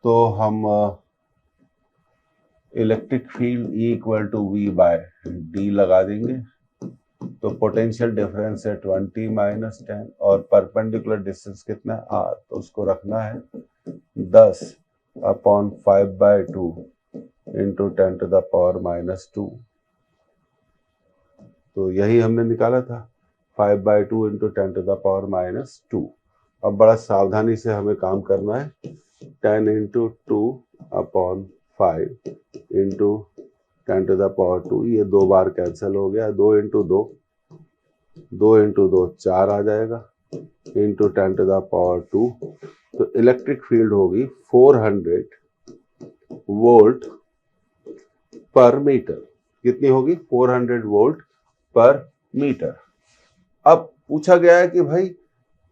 तो हम इलेक्ट्रिक फील्ड E = V/d लगा देंगे। तो पोटेंशियल डिफरेंस है 20 - 10, और परपेंडिकुलर डिस्टेंस कितना है, r, तो उसको रखना है 10 upon 5/2 into 10 to the power -2। तो यही हमने निकाला था, 5/2 इंटू 10 टू द पावर -2। अब बड़ा सावधानी से हमें काम करना है, 10 into 2 upon 5 into 10 to the power 2, ये 2 बार कैंसिल हो गया, 2 इंटू 2 4 आ जाएगा, इंटू 10 टू द पावर 2। तो इलेक्ट्रिक फील्ड होगी 400 वोल्ट पर मीटर। कितनी होगी, 400 वोल्ट पर मीटर। अब पूछा गया है कि भाई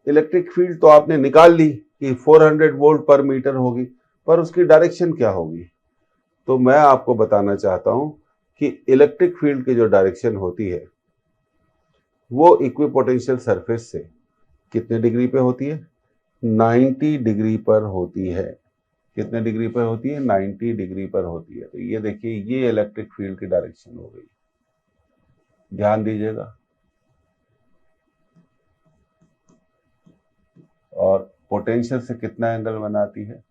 इलेक्ट्रिक फील्ड तो आपने निकाल ली कि 400 वोल्ट पर मीटर होगी, पर उसकी डायरेक्शन क्या होगी। तो मैं आपको बताना चाहता हूं कि इलेक्ट्रिक फील्ड की जो डायरेक्शन होती है वो इक्विपोटेंशियल सरफेस से कितने डिग्री पे होती है, 90 डिग्री पर होती है। कितने डिग्री पर होती है, 90 डिग्री पर होती है। तो ये देखिए ये इलेक्ट्रिक फील्ड की डायरेक्शन हो गई, ध्यान दीजिएगा। और पोटेंशियल से कितना एंगल बनाती है,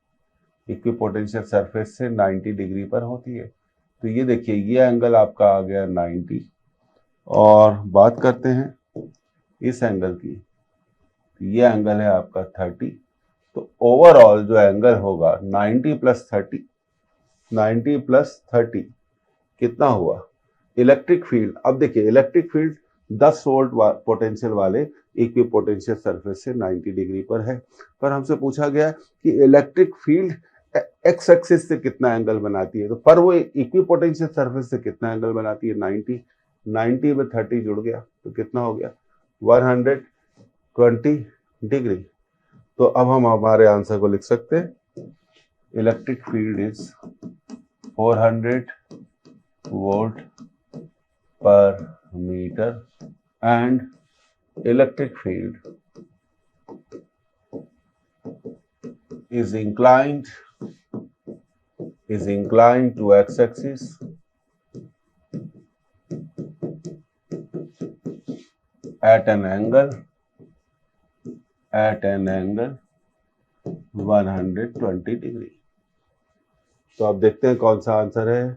इक्विपोटेंशियल सरफेस से 90 डिग्री पर होती है। तो ये देखिए ये एंगल आपका आ गया 90, और बात करते हैं इस एंगल की, ये एंगल है आपका 30। तो ओवरऑल जो एंगल होगा 90 + 30, 90 + 30 कितना हुआ इलेक्ट्रिक फील्ड। अब देखिए इलेक्ट्रिक फील्ड 10 वोल्ट पोटेंशियल वाले इक्विपोटेंशियल सरफेस से 90 डिग्री पर है, पर हमसे पूछा गया कि इलेक्ट्रिक फील्ड एक्स एक्सिस से कितना एंगल बनाती है। तो पर वो इक्विपोटेंशियल सरफेस से कितना एंगल बनाती है, 90 में 30 जुड़ गया, तो कितना हो गया 120 डिग्री। तो अब हम हमारे आंसर को लिख सकते हैं, इलेक्ट्रिक फील्ड इज 400 वोल्ट पर metre and electric field is inclined to x-axis at an angle 120 degree. तो अब देखते हैं कौन सा आंसर है।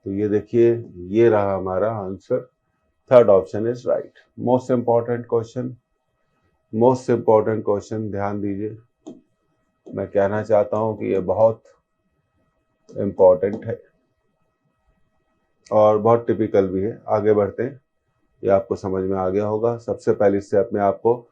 तो ये देखिए ये रहा हमारा answer, third option is right. Most important question, ध्यान दीजिए। मैं कहना चाहता हूं कि ये बहुत इंपॉर्टेंट है और बहुत टिपिकल भी है। आगे बढ़ते हैं, ये आपको समझ में आ गया होगा। सबसे पहली स्टेप में आपको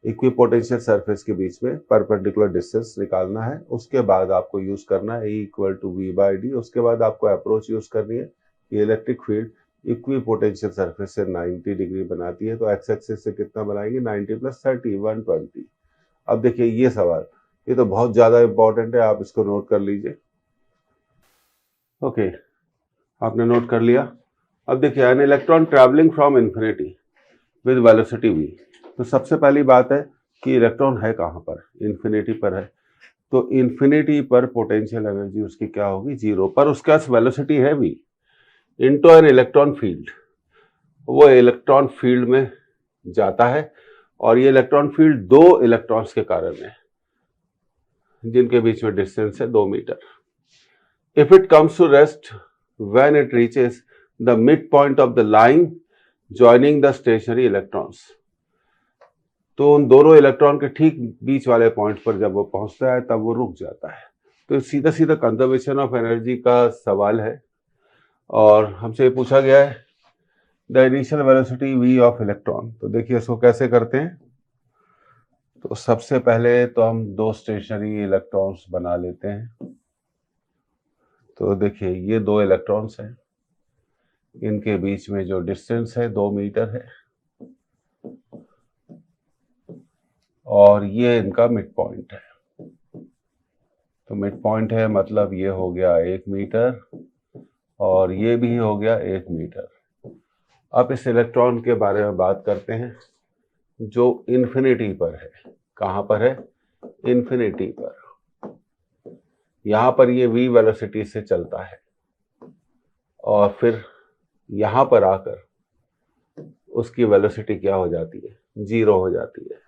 इक्विपोटेंशियल सरफेस के बीच में परपेंडिकुलर डिस्टेंस निकालना है। उसके बाद आपको यूज करना है E = V/d। उसके बाद आपको अप्रोच यूज करनी है कि इलेक्ट्रिक फील्ड इक्विपोटेंशियल सरफेस से 90 डिग्री बनाती है। तो एक्स एक्सिस से कितना बनाएंगे, 90 + 30, 120। अब देखिए ये सवाल, ये तो बहुत ज़्यादा इंपॉर्टेंट है, आप इसको नोट कर लीजिए। ओके, आपने नोट कर लिया। अब देखिए, an electron travelling from infinity with velocity v। तो सबसे पहली बात है कि इलेक्ट्रॉन है कहाँ पर, इन्फिनिटी पर है। तो इन्फिनिटी पर पोटेंशियल एनर्जी उसकी क्या होगी, जीरो, पर उसके पास वेलोसिटी है v into an electron filled. वो इलेक्ट्रॉन फील्ड में जाता है और ये इलेक्ट्रॉन फील्ड दो इलेक्ट्रॉन्स के कारण है जिनके बीच में डिस्टेंस है 2 metre. If it comes to rest when it reaches the mid point of the line joining the stationary electrons, तो उन दोनों इलेक्ट्रॉन के ठीक बीच वाले पॉइंट पर जब वो पहुंचता है तब वो रुक जाता है। तो सीधा सीधा कंजर्वेशन ऑफ एनर्जी का सवाल है और हमसे पूछा गया है the initial velocity v of electron. तो देखिए इसको कैसे करते हैं। तो सबसे पहले तो हम दो स्टेशनरी इलेक्ट्रॉन्स बना लेते हैं। तो देखिए ये दो इलेक्ट्रॉन्स हैं, इनके बीच में जो डिस्टेंस है 2 मीटर है और ये इनका मिड पॉइंट है। तो मिड पॉइंट है मतलब ये हो गया 1 मीटर और ये भी हो गया 1 मीटर। अब इस इलेक्ट्रॉन के बारे में बात करते हैं जो इन्फिनिटी पर है। कहाँ पर है, इन्फिनिटी पर। यहाँ पर ये v वेलोसिटी से चलता है और फिर यहाँ पर आकर उसकी वेलोसिटी क्या हो जाती है, जीरो हो जाती है।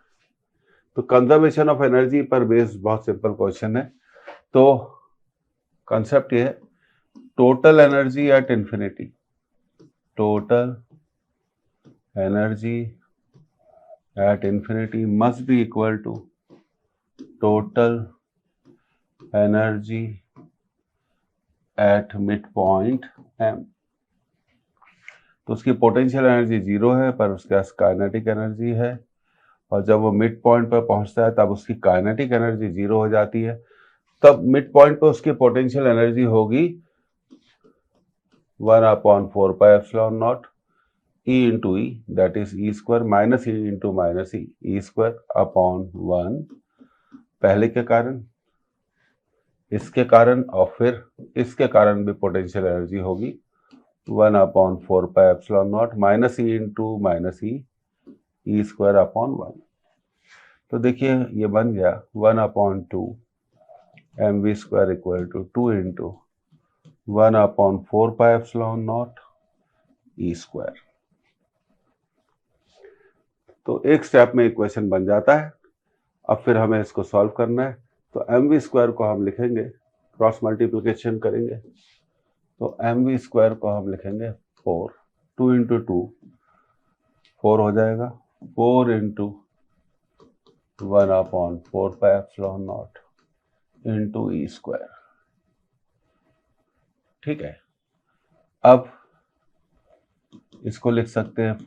तो कंजर्वेशन ऑफ एनर्जी पर बेस्ड बहुत सिंपल क्वेश्चन है। तो कंसेप्ट ये है, total energy at infinity, total energy at infinity must be equal to total energy at mid point m। तो उसकी पोटेंशियल एनर्जी जीरो है पर उसके पास काइनेटिक एनर्जी है और जब वो मिड पॉइंट पर पहुंचता है तब उसकी काइनेटिक एनर्जी जीरो हो जाती है। तब मिड पॉइंट पर उसकी पोटेंशियल एनर्जी होगी 1/4πε0 E into E, that is E square minus E into minus E, E square upon 1, पहले के कारण, इसके कारण और फिर इसके कारण भी पोटेंशियल एनर्जी होगी 1/4πε0 minus E into minus E, E square upon 1। तो देखिए ये बन गया 1/2 mv square equal to 2 into 1/4πε0 E square। तो एक स्टेप में इक्वेशन बन जाता है। अब फिर हमें इसको सॉल्व करना है। तो mv स्क्वायर को हम लिखेंगे, क्रॉस मल्टीप्लिकेशन करेंगे तो mv स्क्वायर को हम लिखेंगे 4, 2 into 2 4 हो जाएगा, 4 into 1/4πε0 into E स्क्वायर। ठीक है, अब इसको लिख सकते हैं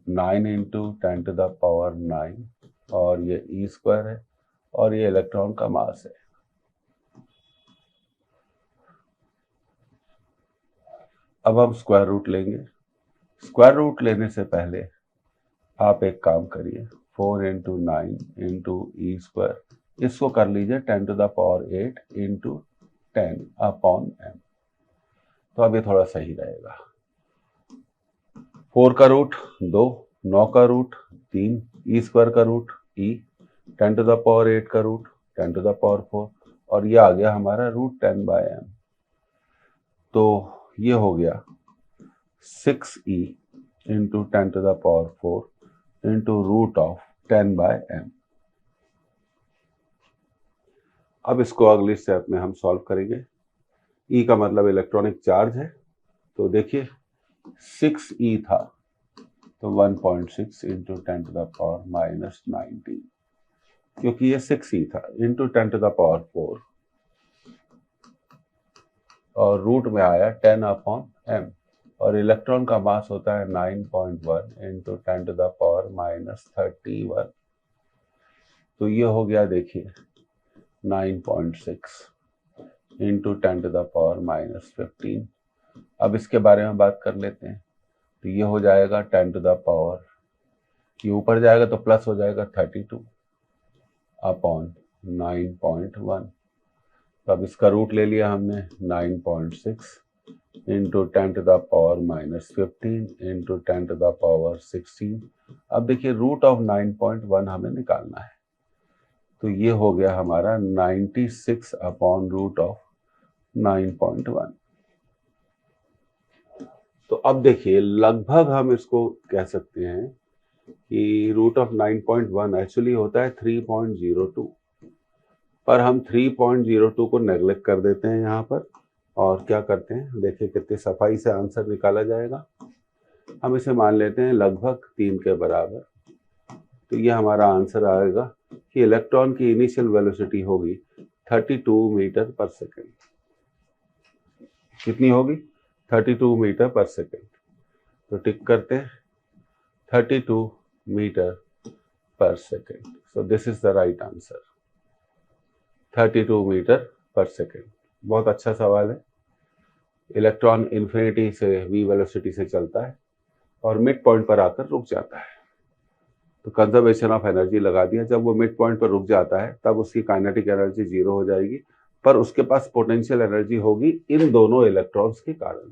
9 into 10 to the power 9 और ये E स्क्वायर है और ये इलेक्ट्रॉन का मास है। अब हम स्क्वायर रूट लेंगे। स्क्वायर रूट लेने से पहले आप एक काम करिए, 4 into 9 into E स्क्वायर, इसको कर लीजिए 10 to the power 8 into 10/m। तो अब ये थोड़ा सही रहेगा। 4 का रूट 2, 9 का रूट 3, E स्क्वायर का root E, 10 to the power 8 का रूट 10 to the power 4 और ये आ गया हमारा √10/m। तो ये हो गया 6E into 10 to the power 4 into √10/m। अब इसको अगली स्टेप में हम सॉल्व करेंगे। E का मतलब इलेक्ट्रॉनिक चार्ज है। तो देखिए 6E था तो 1.6 into 10 to the power -19, क्योंकि ये 6E था into 10 to the power 4 और रूट में आया 10/m और इलेक्ट्रॉन का मास होता है 9.1 into 10 to the power -31। तो ये हो गया देखिए 9.6 into 10 to the power -15। अब इसके बारे में बात कर लेते हैं। तो ये हो जाएगा 10 to the power, ये ऊपर जाएगा तो प्लस हो जाएगा 32 अपॉन 9.1। तो अब इसका रूट ले लिया हमने 9.6 इंटू 10⁻⁻15 इंटू 10⁻16। अब देखिए रूट ऑफ 9.1 हमें निकालना है, तो ये हो गया हमारा 96 अपॉन रूट ऑफ 9.1। तो अब देखिए लगभग हम इसको कह सकते हैं कि रूट ऑफ 9.1 एक्चुअली होता है 3.02, पर हम 3.02 को नेगलेक्ट कर देते हैं यहाँ पर और क्या करते हैं, देखिए कितनी सफाई से आंसर निकाला जाएगा। हम इसे मान लेते हैं लगभग 3 के बराबर। तो ये हमारा आंसर आएगा कि इलेक्ट्रॉन की इनिशियल वेलोसिटी होगी 32 मीटर पर सेकेंड। कितनी होगी? 32 मीटर पर सेकेंड। तो टिक करते हैं 32 metre per second. So this is the right answer, 32 metre per second. बहुत अच्छा सवाल है। इलेक्ट्रॉन इन्फिनिटी से v वेलोसिटी से चलता है और मिड पॉइंट पर आकर रुक जाता है। तो कंजर्वेशन ऑफ एनर्जी लगा दिया। जब वो मिड पॉइंट पर रुक जाता है तब उसकी काइनेटिक एनर्जी 0 हो जाएगी, पर उसके पास पोटेंशियल एनर्जी होगी इन दोनों इलेक्ट्रॉन्स के कारण।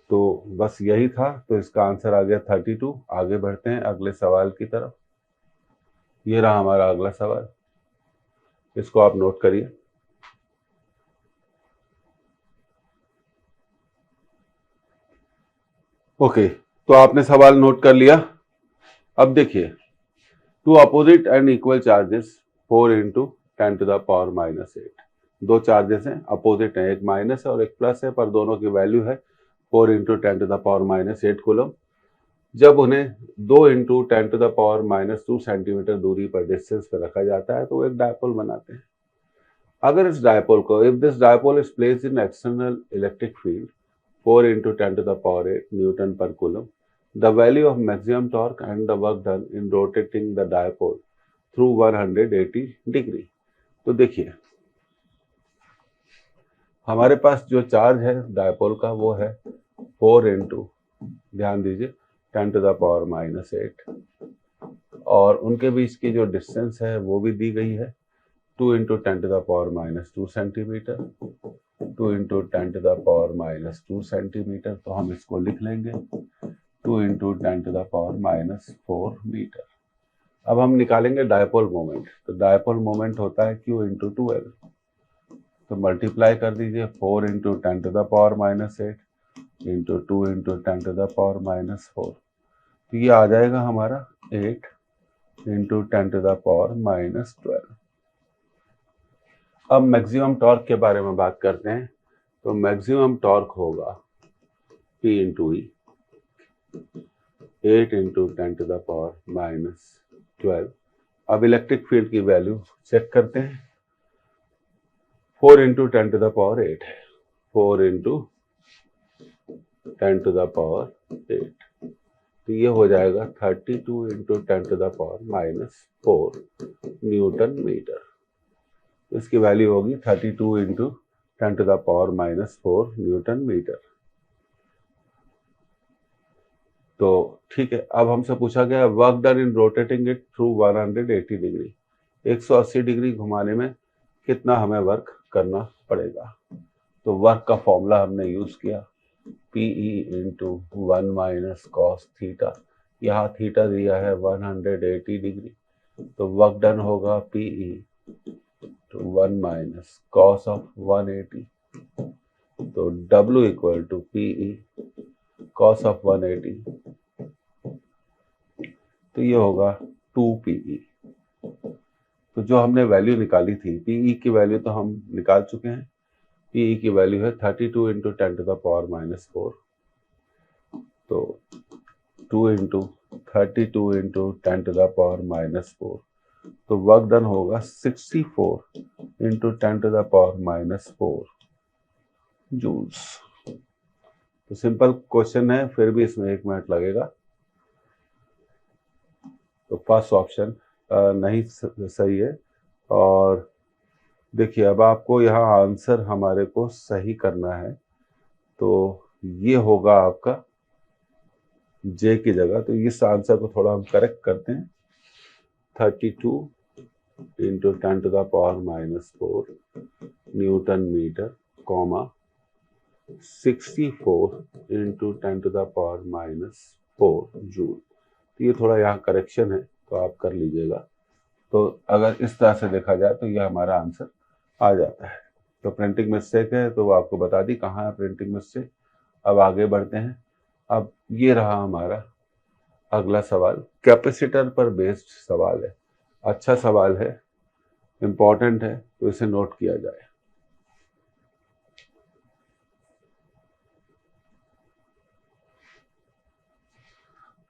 तो बस यही था। तो इसका आंसर आ गया 32। आगे बढ़ते हैं अगले सवाल की तरफ। ये रहा हमारा अगला सवाल, इसको आप नोट करिए। ओके, तो आपने सवाल नोट कर लिया। अब देखिए, two opposite and equal charges 4 into 10⁻⁻8। दो चार्जेस हैं, अपोजिट हैं, एक माइनस है और एक प्लस है, पर दोनों की वैल्यू है 4 इंटू 10⁻⁻8 कूलम। जब उन्हें 2 इंटू 10⁻⁻2 सेंटीमीटर दूरी पर डिस्टेंस पर रखा जाता है तो वो एक डायपोल बनाते हैं। अगर इस डायपोल को, if this dipole is placed in external electric field 4 into 10⁸ Newton per coulomb, the value of maximum torque and the work done in rotating the dipole through 180 degree। तो देखिए हमारे पास जो चार्ज है डायपोल का वो है 4 into, ध्यान दीजिए, 10⁻⁻8, और उनके बीच की जो डिस्टेंस है वो भी दी गई है 2 इंटू 10⁻⁻2 सेंटीमीटर, 2 इंटू 10⁻⁻2 सेंटीमीटर। तो हम इसको लिख लेंगे 2 इंटू 10⁻⁻4 मीटर। अब हम निकालेंगे डायपोल मोमेंट। तो डायपोल मोमेंट होता है Q इंटू 2L। तो मल्टीप्लाई कर दीजिए 4 इंटू 10⁻⁻8 इंटू 2 इंटू 10⁻⁻4। तो ये आ जाएगा हमारा 8 इंटू 10⁻⁻12। अब मैक्सिमम टॉर्क के बारे में बात करते हैं। तो मैक्सिमम टॉर्क होगा P इंटू ई, 8 इंटू 10⁻⁻12। अब इलेक्ट्रिक फील्ड की वैल्यू चेक करते हैं। 4 इंटू 10⁸ 4 इंटू 10⁸। तो ये हो जाएगा 32 इंटू 10⁻⁻4 न्यूटन मीटर। इसकी वैल्यू होगी 32 इंटू 10⁻⁻4 न्यूटन मीटर। तो ठीक है, अब हमसे पूछा गया work done in rotating it through 180 degree. 180 degree घुमाने में कितना हमें वर्क करना पड़ेगा। तो वर्क का फॉर्मूला हमने यूज किया PE into 1 minus cos theta. यहाँ थीटा दिया है 180 डिग्री, तो वर्क डन होगा PE तो 1 माइनस कॉस ऑफ 180। तो W equal to PE cos of 180। तो ये होगा 2PE। तो जो हमने वैल्यू निकाली थी, PE की वैल्यू तो हम निकाल चुके हैं। PE की वैल्यू है 32 इंटू 10⁻⁻4। तो 2 इंटू 32 इंटू 10⁻⁻4। तो वर्क डन होगा 64 इंटू 10⁻⁻4 जूल्स। तो सिंपल क्वेश्चन है, फिर भी इसमें 1 मिनट लगेगा। तो फर्स्ट ऑप्शन नहीं सही है। और देखिए अब आपको यहाँ आंसर हमारे को सही करना है, तो ये होगा आपका J की जगह। तो इस आंसर को थोड़ा हम करेक्ट करते हैं। 32 into 10 to the power minus 4 newton metre, comma 64 into 10 to the power minus 4 joule. तो ये थोड़ा यहाँ करेक्शन है, तो आप कर लीजिएगा। तो अगर इस तरह से देखा जाए तो यह हमारा आंसर आ जाता है। तो प्रिंटिंग मिस्टेक है, तो वो आपको बता दी कहाँ है प्रिंटिंग मिस्टेक। अब आगे बढ़ते हैं। अब ये रहा हमारा अगला सवाल, कैपेसिटर पर बेस्ड सवाल है। अच्छा सवाल है, इंपॉर्टेंट है, तो इसे नोट किया जाए।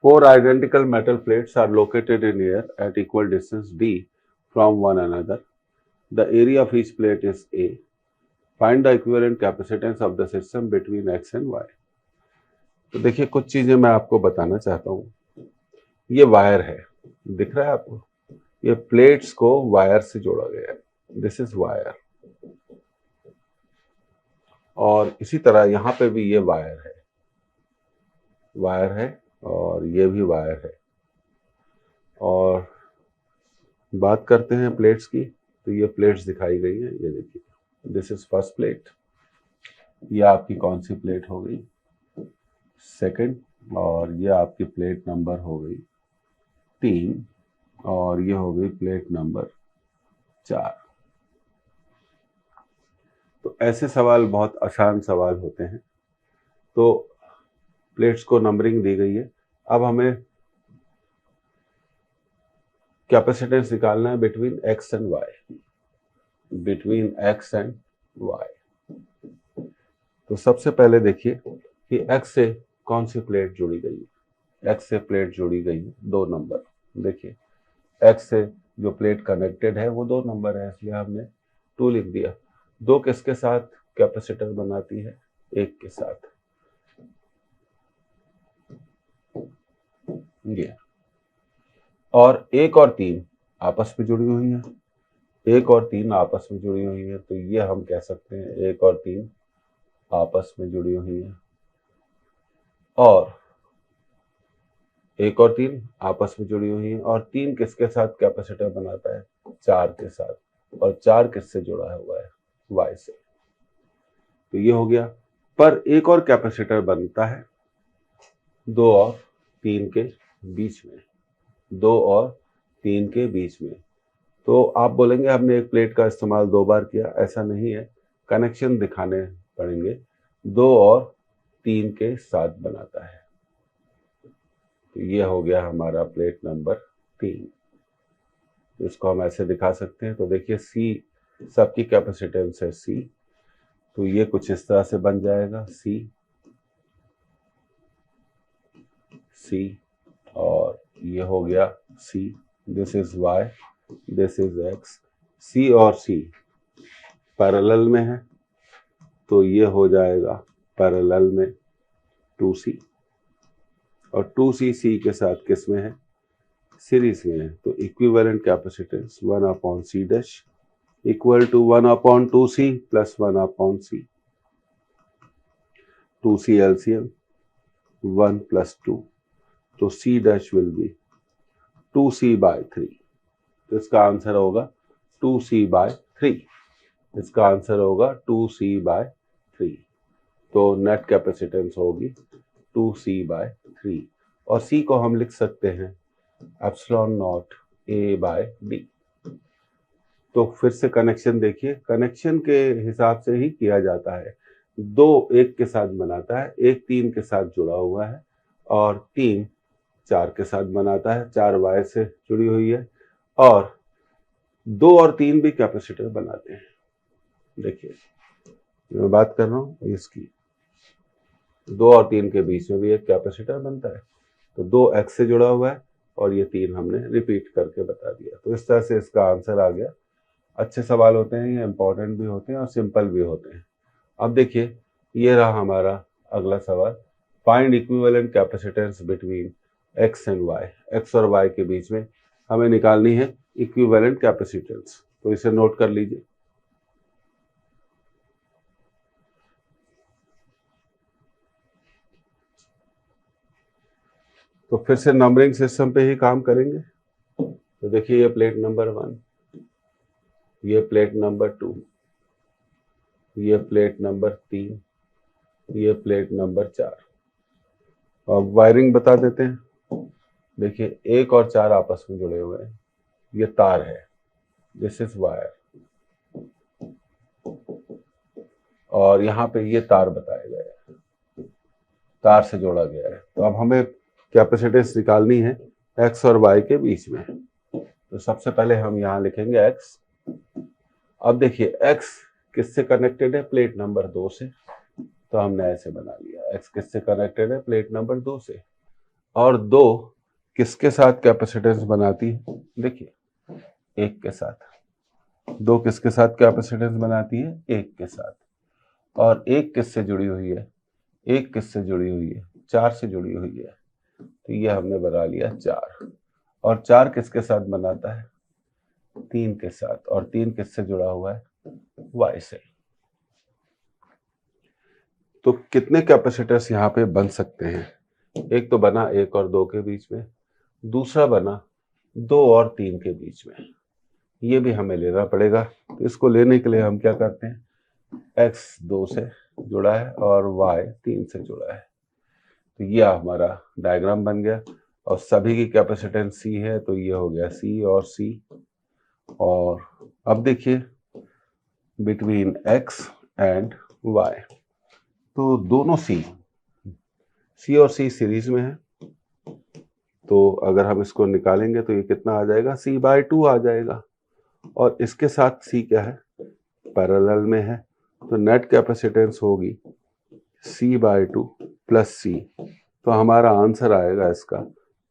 Four identical metal plates are located in air at equal distance d from one another. The area of each plate is A. Find the equivalent capacitance of the system between x and y. तो देखिए कुछ चीजें मैं आपको बताना चाहता हूँ। ये वायर है, दिख रहा है आपको? ये प्लेट्स को वायर से जोड़ा गया है, दिस इज वायर। और इसी तरह यहाँ पे भी ये वायर है, वायर है, और ये भी वायर है। और बात करते हैं प्लेट्स की, तो ये प्लेट्स दिखाई गई हैं, ये देखिए, दिस इज फर्स्ट प्लेट। ये आपकी कौन सी प्लेट हो गई? सेकंड। और ये आपकी प्लेट नंबर हो गई 3, और ये हो गई प्लेट नंबर 4। तो ऐसे सवाल बहुत आसान सवाल होते हैं। तो प्लेट्स को नंबरिंग दी गई है। अब हमें कैपेसिटेंस निकालना है between X and Y, between X and Y. तो सबसे पहले देखिए कि एक्स से कौन सी प्लेट जुड़ी गई है। एक्स से प्लेट जुड़ी गई है 2 नंबर। देखिए एक्स से जो प्लेट कनेक्टेड है वो 2 नंबर है, इसलिए हमने 2 लिख दिया। 2 किसके साथ कैपेसिटर बनाती है? 1 के साथ। ये और 1 और 3 आपस में जुड़ी हुई हैं। 1 और 3 आपस में जुड़ी हुई हैं, तो ये हम कह सकते हैं 1 और 3 आपस में जुड़ी हुई हैं। और 1 और 3 आपस में जुड़ी हुई हैं, और 3 किसके साथ कैपेसिटर बनाता है? 4 के साथ। और 4 किससे जुड़ा हुआ है? वाई से। तो ये हो गया। पर एक और कैपेसिटर बनता है 2 और 3 के बीच में, 2 और 3 के बीच में। तो आप बोलेंगे हमने एक प्लेट का इस्तेमाल 2 बार किया, ऐसा नहीं है, कनेक्शन दिखाने पड़ेंगे। 2 और 3 के साथ बनाता है। तो ये हो गया हमारा प्लेट नंबर 3। इसको हम ऐसे दिखा सकते हैं। तो देखिए सी सबकी कैपेसिटेंस है सी, तो ये कुछ इस तरह से बन जाएगा सी, सी, और ये हो गया C, this is Y, this is X. C और सी पैरेलल में है, तो ये हो जाएगा पैरेलल में 2c, और 2c सी के साथ किस में है? सीरीज में है। तो equivalent capacitance 1/c dash equal to 1/2c plus 1/c। 2c LCM 1 + 2, तो c dash will be 2c/3। तो इसका आंसर होगा 2c/3। इसका आंसर होगा 2c/3। तो नेट कैपेसिटेंस होगी 2c/3, और c को हम लिख सकते हैं ε0 A/d। तो फिर से कनेक्शन देखिए, कनेक्शन के हिसाब से ही किया जाता है। 2 1 के साथ बनाता है, 1 3 के साथ जुड़ा हुआ है, और 3 4 के साथ बनाता है, 4 वायर से जुड़ी हुई है, और 2 और 3 भी कैपेसिटर बनाते हैं। देखिए मैं बात कर रहा हूँ इसकी, 2 और 3 के बीच में भी एक कैपेसिटर बनता है। तो 2 एक्स से जुड़ा हुआ है, और ये 3 हमने रिपीट करके बता दिया। तो इस तरह से इसका आंसर आ गया। अच्छे सवाल होते हैं, ये इंपॉर्टेंट भी होते हैं और सिंपल भी होते हैं। अब देखिए ये रहा हमारा अगला सवाल, find equivalent capacitance between X and Y. X और वाई के बीच में हमें निकालनी है इक्विवेलेंट कैपेसिटेंस। तो इसे नोट कर लीजिए। तो फिर से नंबरिंग सिस्टम पे ही काम करेंगे। तो देखिए ये प्लेट नंबर 1, ये प्लेट नंबर 2, ये प्लेट नंबर 3, ये प्लेट नंबर 4। अब वायरिंग बता देते हैं। देखिए 1 और 4 आपस में जुड़े हुए हैं, ये तार है, दिस इज वायर, और यहाँ पे ये तार बताया गया है, तार से जोड़ा गया है। तो अब हमें कैपेसिटेंस निकालनी है x और y के बीच में। तो सबसे पहले हम यहाँ लिखेंगे x। अब देखिए x किससे कनेक्टेड है? प्लेट नंबर 2 से। तो हमने ऐसे बना लिया, x किससे कनेक्टेड है? प्लेट नंबर 2 से। और 2 किसके साथ कैपेसिटेंस बनाती है? देखिए 1 के साथ। 2 किसके साथ कैपेसिटेंस बनाती है? 1 के साथ। और 1 किससे जुड़ी हुई है? 1 किससे जुड़ी हुई है? 4 से जुड़ी हुई है। तो ये हमने बना लिया 4। और 4 किसके साथ बनाता है? 3 के साथ। और 3 किससे जुड़ा हुआ है? y से। तो कितने कैपेसिटर्स यहाँ पे बन सकते हैं? एक तो बना 1 और 2 के बीच में, दूसरा बना 2 और 3 के बीच में। ये भी हमें लेना पड़ेगा। तो इसको लेने के लिए हम क्या करते हैं? x 2 से जुड़ा है और y 3 से जुड़ा है। तो ये हमारा डायग्राम बन गया। और सभी की कैपेसिटेंस C है, तो ये हो गया C और C। और अब देखिए बिटवीन x एंड y, तो दोनों C और C सीरीज में है। तो अगर हम इसको निकालेंगे तो ये कितना आ जाएगा? C/2 आ जाएगा। और इसके साथ C क्या है? पैरेलल में है। तो नेट कैपेसिटेंस होगी C/2 प्लस C। तो हमारा आंसर आएगा इसका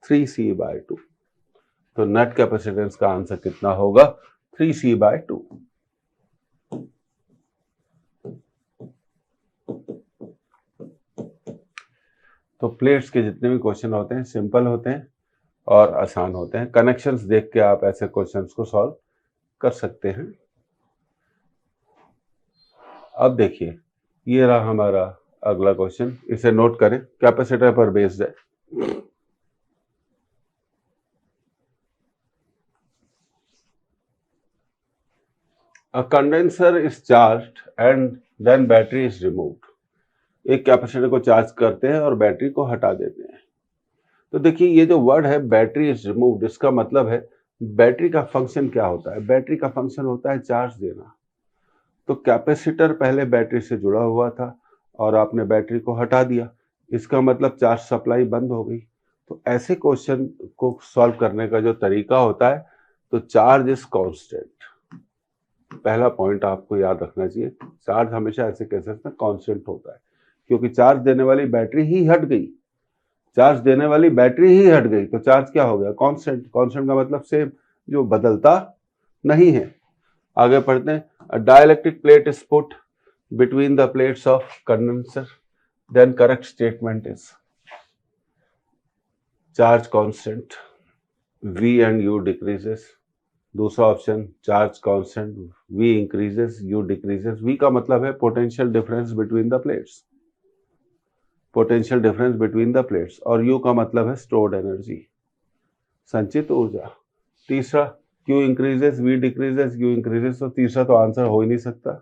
3C/2। तो नेट कैपेसिटेंस का आंसर कितना होगा? 3C/2। तो प्लेट्स के जितने भी क्वेश्चन होते हैं सिंपल होते हैं और आसान होते हैं। कनेक्शंस देख के आप ऐसे क्वेश्चंस को सॉल्व कर सकते हैं। अब देखिए ये रहा हमारा अगला क्वेश्चन, इसे नोट करें, कैपेसिटर पर बेस्ड है। A condenser is charged and then battery is removed. एक कैपेसिटर को चार्ज करते हैं और बैटरी को हटा देते हैं। तो देखिए ये जो वर्ड है बैटरी इज रिमूव्ड, इसका मतलब है बैटरी का फंक्शन क्या होता है? बैटरी का फंक्शन होता है चार्ज देना। तो कैपेसिटर पहले बैटरी से जुड़ा हुआ था और आपने बैटरी को हटा दिया, इसका मतलब चार्ज सप्लाई बंद हो गई। तो ऐसे क्वेश्चन को सॉल्व करने का जो तरीका होता है, तो चार्ज इज कांस्टेंट। पहला पॉइंट आपको याद रखना चाहिए, चार्ज हमेशा ऐसे केसेस में कांस्टेंट होता है, क्योंकि चार्ज देने वाली बैटरी ही हट गई। चार्ज देने वाली बैटरी ही हट गई तो चार्ज क्या हो गया? कांस्टेंट। कांस्टेंट का मतलब सेम, जो बदलता नहीं है। आगे पढ़ते हैं। A dielectric plate is put between the plates of condenser, then correct statement is charge constant, V and U decreases. दूसरा option charge constant, V increases, U decreases. V का मतलब है potential difference between the plates, potential difference between the plates. और U का मतलब है stored energy, संचित ऊर्जा। तीसरा Q increases, V decreases, U increases. तो तीसरा तो आंसर हो ही नहीं सकता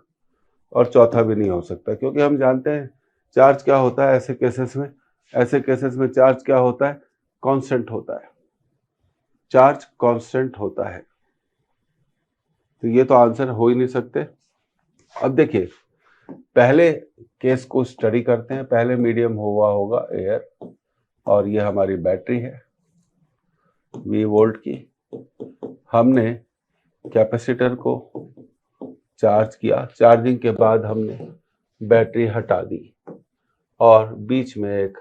और चौथा भी नहीं हो सकता, क्योंकि हम जानते हैं चार्ज क्या होता है ऐसे केसेस में। ऐसे केसेस में चार्ज क्या होता है? कांस्टेंट होता है। चार्ज कांस्टेंट होता है, तो ये तो आंसर हो ही नहीं सकते। अब देखिए पहले केस को स्टडी करते हैं। पहले मीडियम हुआ होगा एयर, और ये हमारी बैटरी है V वोल्ट की। हमने कैपेसिटर को चार्ज किया, चार्जिंग के बाद हमने बैटरी हटा दी और बीच में एक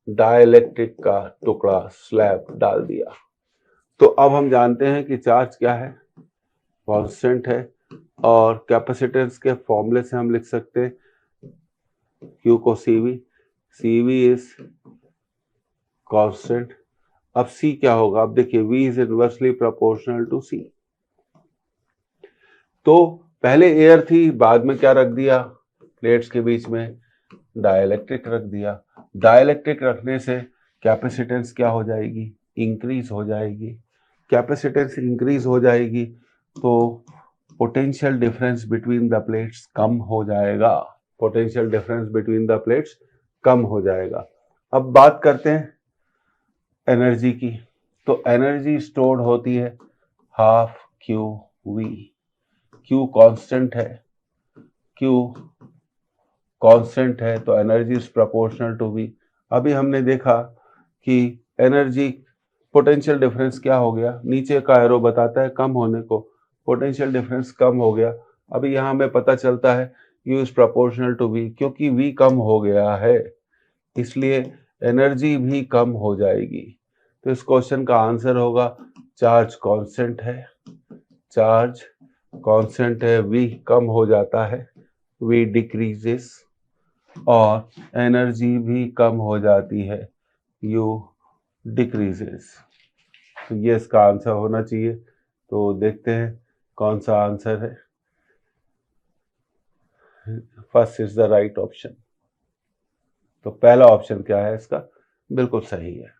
डाइलेक्ट्रिक का टुकड़ा स्लैब डाल दिया। तो अब हम जानते हैं कि चार्ज क्या है? कांस्टेंट है। और कैपेसिटेंस के फॉर्मूले से हम लिख सकते हैं Q को CV इज कांस्टेंट। अब C क्या होगा? अब देखिए V is inversely proportional to C। तो पहले एयर थी, बाद में क्या रख दिया? प्लेट्स के बीच में डाइलेक्ट्रिक रख दिया। डाइलेक्ट्रिक रखने से कैपेसिटेंस क्या हो जाएगी? इंक्रीज हो जाएगी। कैपेसिटेंस इंक्रीज हो जाएगी तो potential difference between the plates कम हो जाएगा, potential difference between the plates कम हो जाएगा। अब बात करते हैं एनर्जी की। तो एनर्जी स्टोर्ड होती है half Q V, Q constant है, क्यू कांस्टेंट है तो energy is proportional to V. अभी हमने देखा कि एनर्जी पोटेंशियल डिफरेंस क्या हो गया, नीचे का एरो बताता है कम होने को, पोटेंशियल डिफरेंस कम हो गया। अभी यहाँ हमें पता चलता है U is proportional to V, क्योंकि V कम हो गया है इसलिए एनर्जी भी कम हो जाएगी। तो इस क्वेश्चन का आंसर होगा चार्ज कांस्टेंट है, चार्ज कांस्टेंट है, V कम हो जाता है, V डिक्रीजेस, और एनर्जी भी कम हो जाती है, U डिक्रीजेस। तो ये इसका आंसर होना चाहिए। तो देखते हैं कौन सा आंसर है। First is the right option. तो पहला ऑप्शन क्या है इसका, बिल्कुल सही है।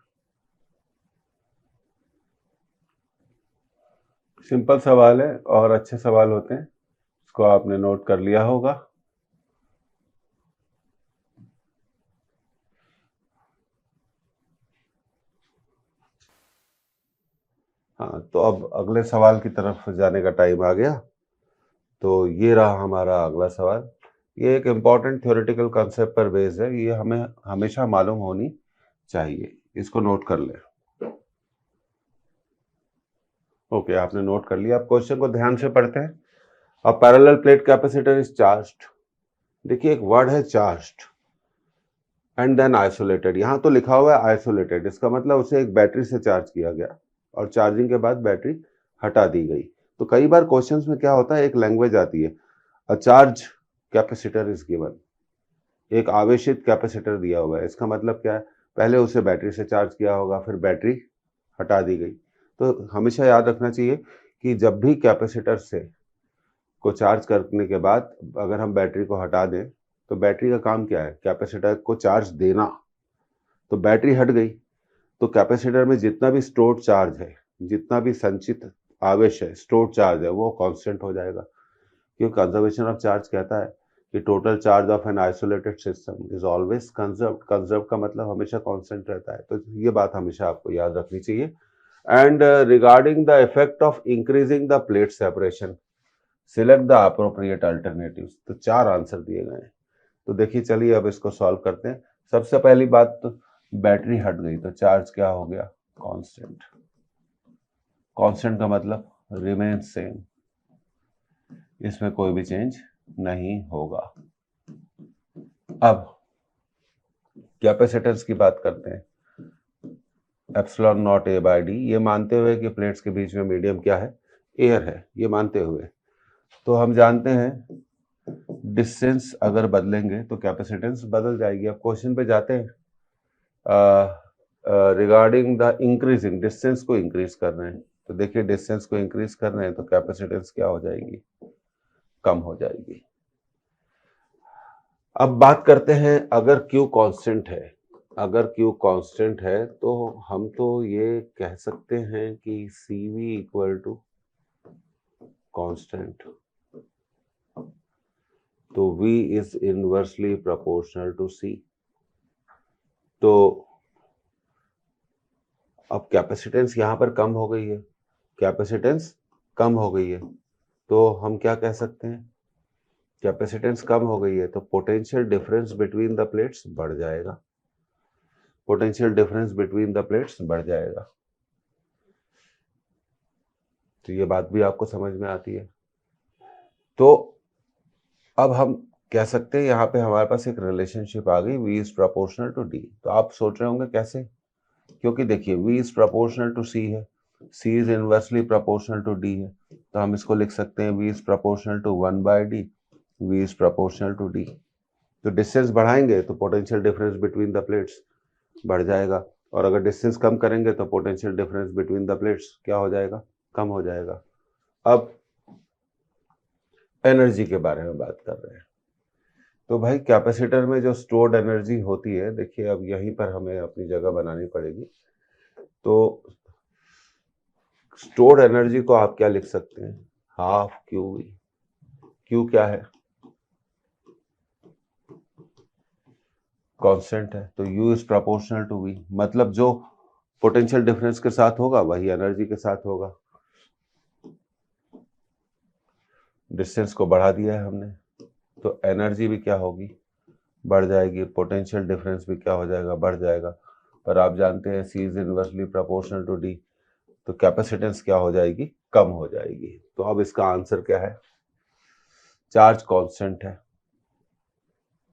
सिंपल सवाल है और अच्छे सवाल होते हैं, इसको आपने नोट कर लिया होगा। हाँ, तो अब अगले सवाल की तरफ जाने का टाइम आ गया। तो ये रहा हमारा अगला सवाल। ये एक इम्पॉर्टेंट थ्योरेटिकल कंसेप्ट पर बेस्ड है, ये हमें हमेशा मालूम होनी चाहिए, इसको नोट कर ले। ओके, आपने नोट कर लिया। अब क्वेश्चन को ध्यान से पढ़ते हैं। A parallel plate capacitor is charged, देखिए एक वर्ड है चार्ज्ड एंड देन आइसोलेटेड। यहाँ तो लिखा हुआ है आइसोलेटेड, इसका मतलब उसे एक बैटरी से चार्ज किया गया और चार्जिंग के बाद बैटरी हटा दी गई। तो कई बार क्वेश्चंस में क्या होता है, एक लैंग्वेज आती है, a charge capacitor is given, एक आवेशित कैपेसिटर दिया हुआ है, इसका मतलब क्या है, पहले उसे बैटरी से चार्ज किया होगा फिर बैटरी हटा दी गई। तो हमेशा याद रखना चाहिए कि जब भी कैपेसिटर से को चार्ज करने के बाद अगर हम बैटरी को हटा दें तो बैटरी का काम क्या है, कैपेसिटर को चार्ज देना। तो बैटरी हट गई तो कैपेसिटर में जितना भी स्टोर्ड चार्ज है, जितना भी संचित आवेश है, स्टोर्ड चार्ज है, वो कांस्टेंट हो जाएगा। क्योंकि कंजर्वेशन ऑफ चार्ज कहता है कि total charge of an isolated system is always conserved. Conserve का मतलब हमेशा कांस्टेंट रहता है, तो ये बात हमेशा आपको याद रखनी चाहिए। And regarding the effect of increasing the plate separation, select the appropriate alternatives. तो 4 आंसर दिए गए हैं। तो देखिए, चलिए अब इसको सॉल्व करते हैं। सबसे पहली बात तो बैटरी हट गई तो चार्ज क्या हो गया, कांस्टेंट। कांस्टेंट का मतलब रिमेन सेम, इसमें कोई भी चेंज नहीं होगा। अब कैपेसिटेंस की बात करते हैं, epsilon naught A by D, ये मानते हुए कि प्लेट्स के बीच में मीडियम क्या है, एयर है, ये मानते हुए। तो हम जानते हैं डिस्टेंस अगर बदलेंगे तो कैपेसिटेंस बदल जाएगी। अब क्वेश्चन पे जाते हैं। रिगार्डिंग द इंक्रीजिंग, डिस्टेंस को इंक्रीज कर रहे हैं, तो देखिए डिस्टेंस को इंक्रीज कर रहे हैं तो कैपेसिटेंस क्या हो जाएगी, कम हो जाएगी। अब बात करते हैं, अगर Q कांस्टेंट है, अगर Q कांस्टेंट है तो हम तो ये कह सकते हैं कि CV इक्वल टू कांस्टेंट, तो V is inversely proportional to C। तो अब कैपेसिटेंस यहां पर कम हो गई है, कैपेसिटेंस कम हो गई है, तो हम क्या कह सकते हैं, कैपेसिटेंस कम हो गई है तो potential difference between the plates बढ़ जाएगा, potential difference between the plates बढ़ जाएगा। तो ये बात भी आपको समझ में आती है। तो अब हम कह सकते हैं यहाँ पे हमारे पास एक रिलेशनशिप आ गई, V is proportional to D। तो आप सोच रहे होंगे कैसे, क्योंकि देखिए V is proportional to C है, C is inversely proportional to D है, तो हम इसको लिख सकते हैं V is proportional to 1/D, V is proportional to D। तो डिस्टेंस बढ़ाएंगे तो potential difference between the plates बढ़ जाएगा, और अगर डिस्टेंस कम करेंगे तो potential difference between the plates क्या हो जाएगा, कम हो जाएगा। अब एनर्जी के बारे में बात कर रहे हैं। तो भाई कैपेसिटर में जो स्टोर्ड एनर्जी होती है, देखिए अब यहीं पर हमें अपनी जगह बनानी पड़ेगी। तो स्टोर्ड एनर्जी को आप क्या लिख सकते हैं, हाफ क्यू वी। क्यू क्या है, कांस्टेंट है, तो U is proportional to V, मतलब जो पोटेंशियल डिफरेंस के साथ होगा वही एनर्जी के साथ होगा। डिस्टेंस को बढ़ा दिया है हमने, तो एनर्जी भी क्या होगी, बढ़ जाएगी, पोटेंशियल डिफरेंस भी क्या हो जाएगा, बढ़ जाएगा। पर आप जानते हैं C is inversely proportional to D, तो कैपेसिटेंस क्या हो जाएगी, कम हो जाएगी। तो अब इसका आंसर क्या है, चार्ज कांस्टेंट है,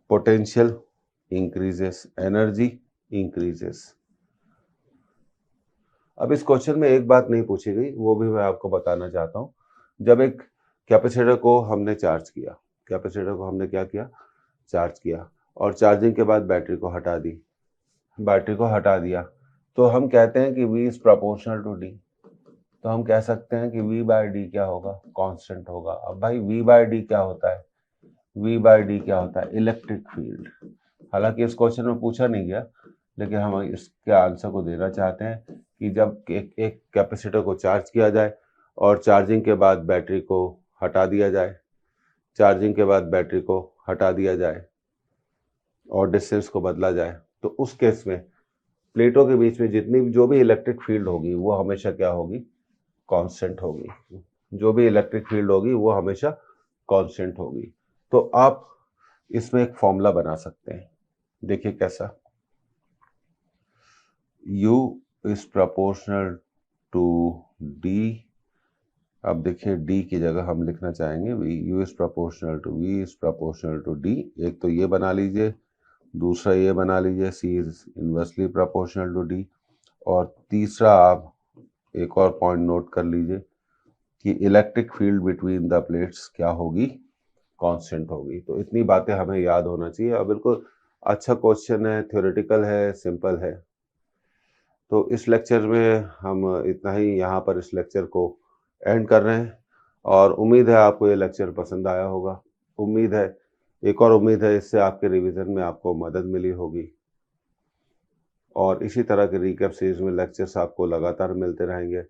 पोटेंशियल इंक्रीजेस, एनर्जी इंक्रीजेस। अब इस क्वेश्चन में एक बात नहीं पूछी गई, वो भी मैं आपको बताना चाहता हूँ। जब एक कैपेसिटर को हमने चार्ज किया, कैपेसिटर को हमने क्या किया, चार्ज किया, और चार्जिंग के बाद बैटरी को हटा दी, बैटरी को हटा दिया, तो हम कहते हैं कि V is proportional to D, तो हम कह सकते हैं कि V बाय डी क्या होगा, कांस्टेंट होगा। अब भाई V बाय डी क्या होता है, V बाय डी क्या होता है, इलेक्ट्रिक फील्ड। हालांकि इस क्वेश्चन में पूछा नहीं गया, लेकिन हम इसके आंसर को देना चाहते हैं कि जब एक कैपेसिटर को चार्ज किया जाए और चार्जिंग के बाद बैटरी को हटा दिया जाए, चार्जिंग के बाद बैटरी को हटा दिया जाए और डिस्टेंस को बदला जाए, तो उस केस में प्लेटों के बीच में जितनी जो भी इलेक्ट्रिक फील्ड होगी वो हमेशा क्या होगी, कांस्टेंट होगी। जो भी इलेक्ट्रिक फील्ड होगी वो हमेशा कांस्टेंट होगी। तो आप इसमें एक फॉर्मूला बना सकते हैं, देखिए कैसा, U is proportional to D। अब देखिए D की जगह हम लिखना चाहेंगे U is proportional to V is proportional to D। एक तो ये बना लीजिए, दूसरा ये बना लीजिए C is inversely proportional to D, और तीसरा आप एक और पॉइंट नोट कर लीजिए कि electric field between the plates क्या होगी, कांस्टेंट होगी। तो इतनी बातें हमें याद होना चाहिए, और बिल्कुल अच्छा क्वेश्चन है, थ्योरेटिकल है, सिंपल है। तो इस लेक्चर में हम इतना ही यहाँ पर इस लेक्चर को एंड कर रहे हैं, और उम्मीद है आपको ये लेक्चर पसंद आया होगा। उम्मीद है, एक और उम्मीद है, इससे आपके रिवीजन में आपको मदद मिली होगी, और इसी तरह के रिकैप सीरीज में लेक्चर्स आपको लगातार मिलते रहेंगे।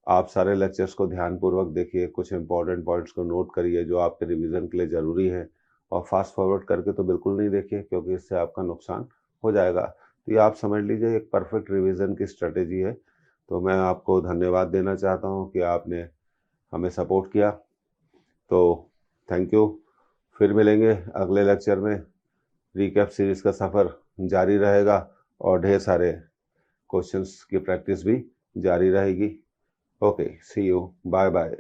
आप सारे लेक्चर्स को ध्यानपूर्वक देखिए, कुछ इंपॉर्टेंट पॉइंट्स को नोट करिए जो आपके रिवीजन के लिए ज़रूरी है, और फास्ट फॉरवर्ड करके तो बिल्कुल नहीं देखिए, क्योंकि इससे आपका नुकसान हो जाएगा। तो ये आप समझ लीजिए एक परफेक्ट रिवीजन की स्ट्रेटेजी है। तो मैं आपको धन्यवाद देना चाहता हूँ कि आपने हमें सपोर्ट किया। तो थैंक यू, फिर मिलेंगे अगले लेक्चर में। रिकैप सीरीज का सफ़र जारी रहेगा, और ढेर सारे क्वेश्चंस की प्रैक्टिस भी जारी रहेगी। Okay, see you, bye bye.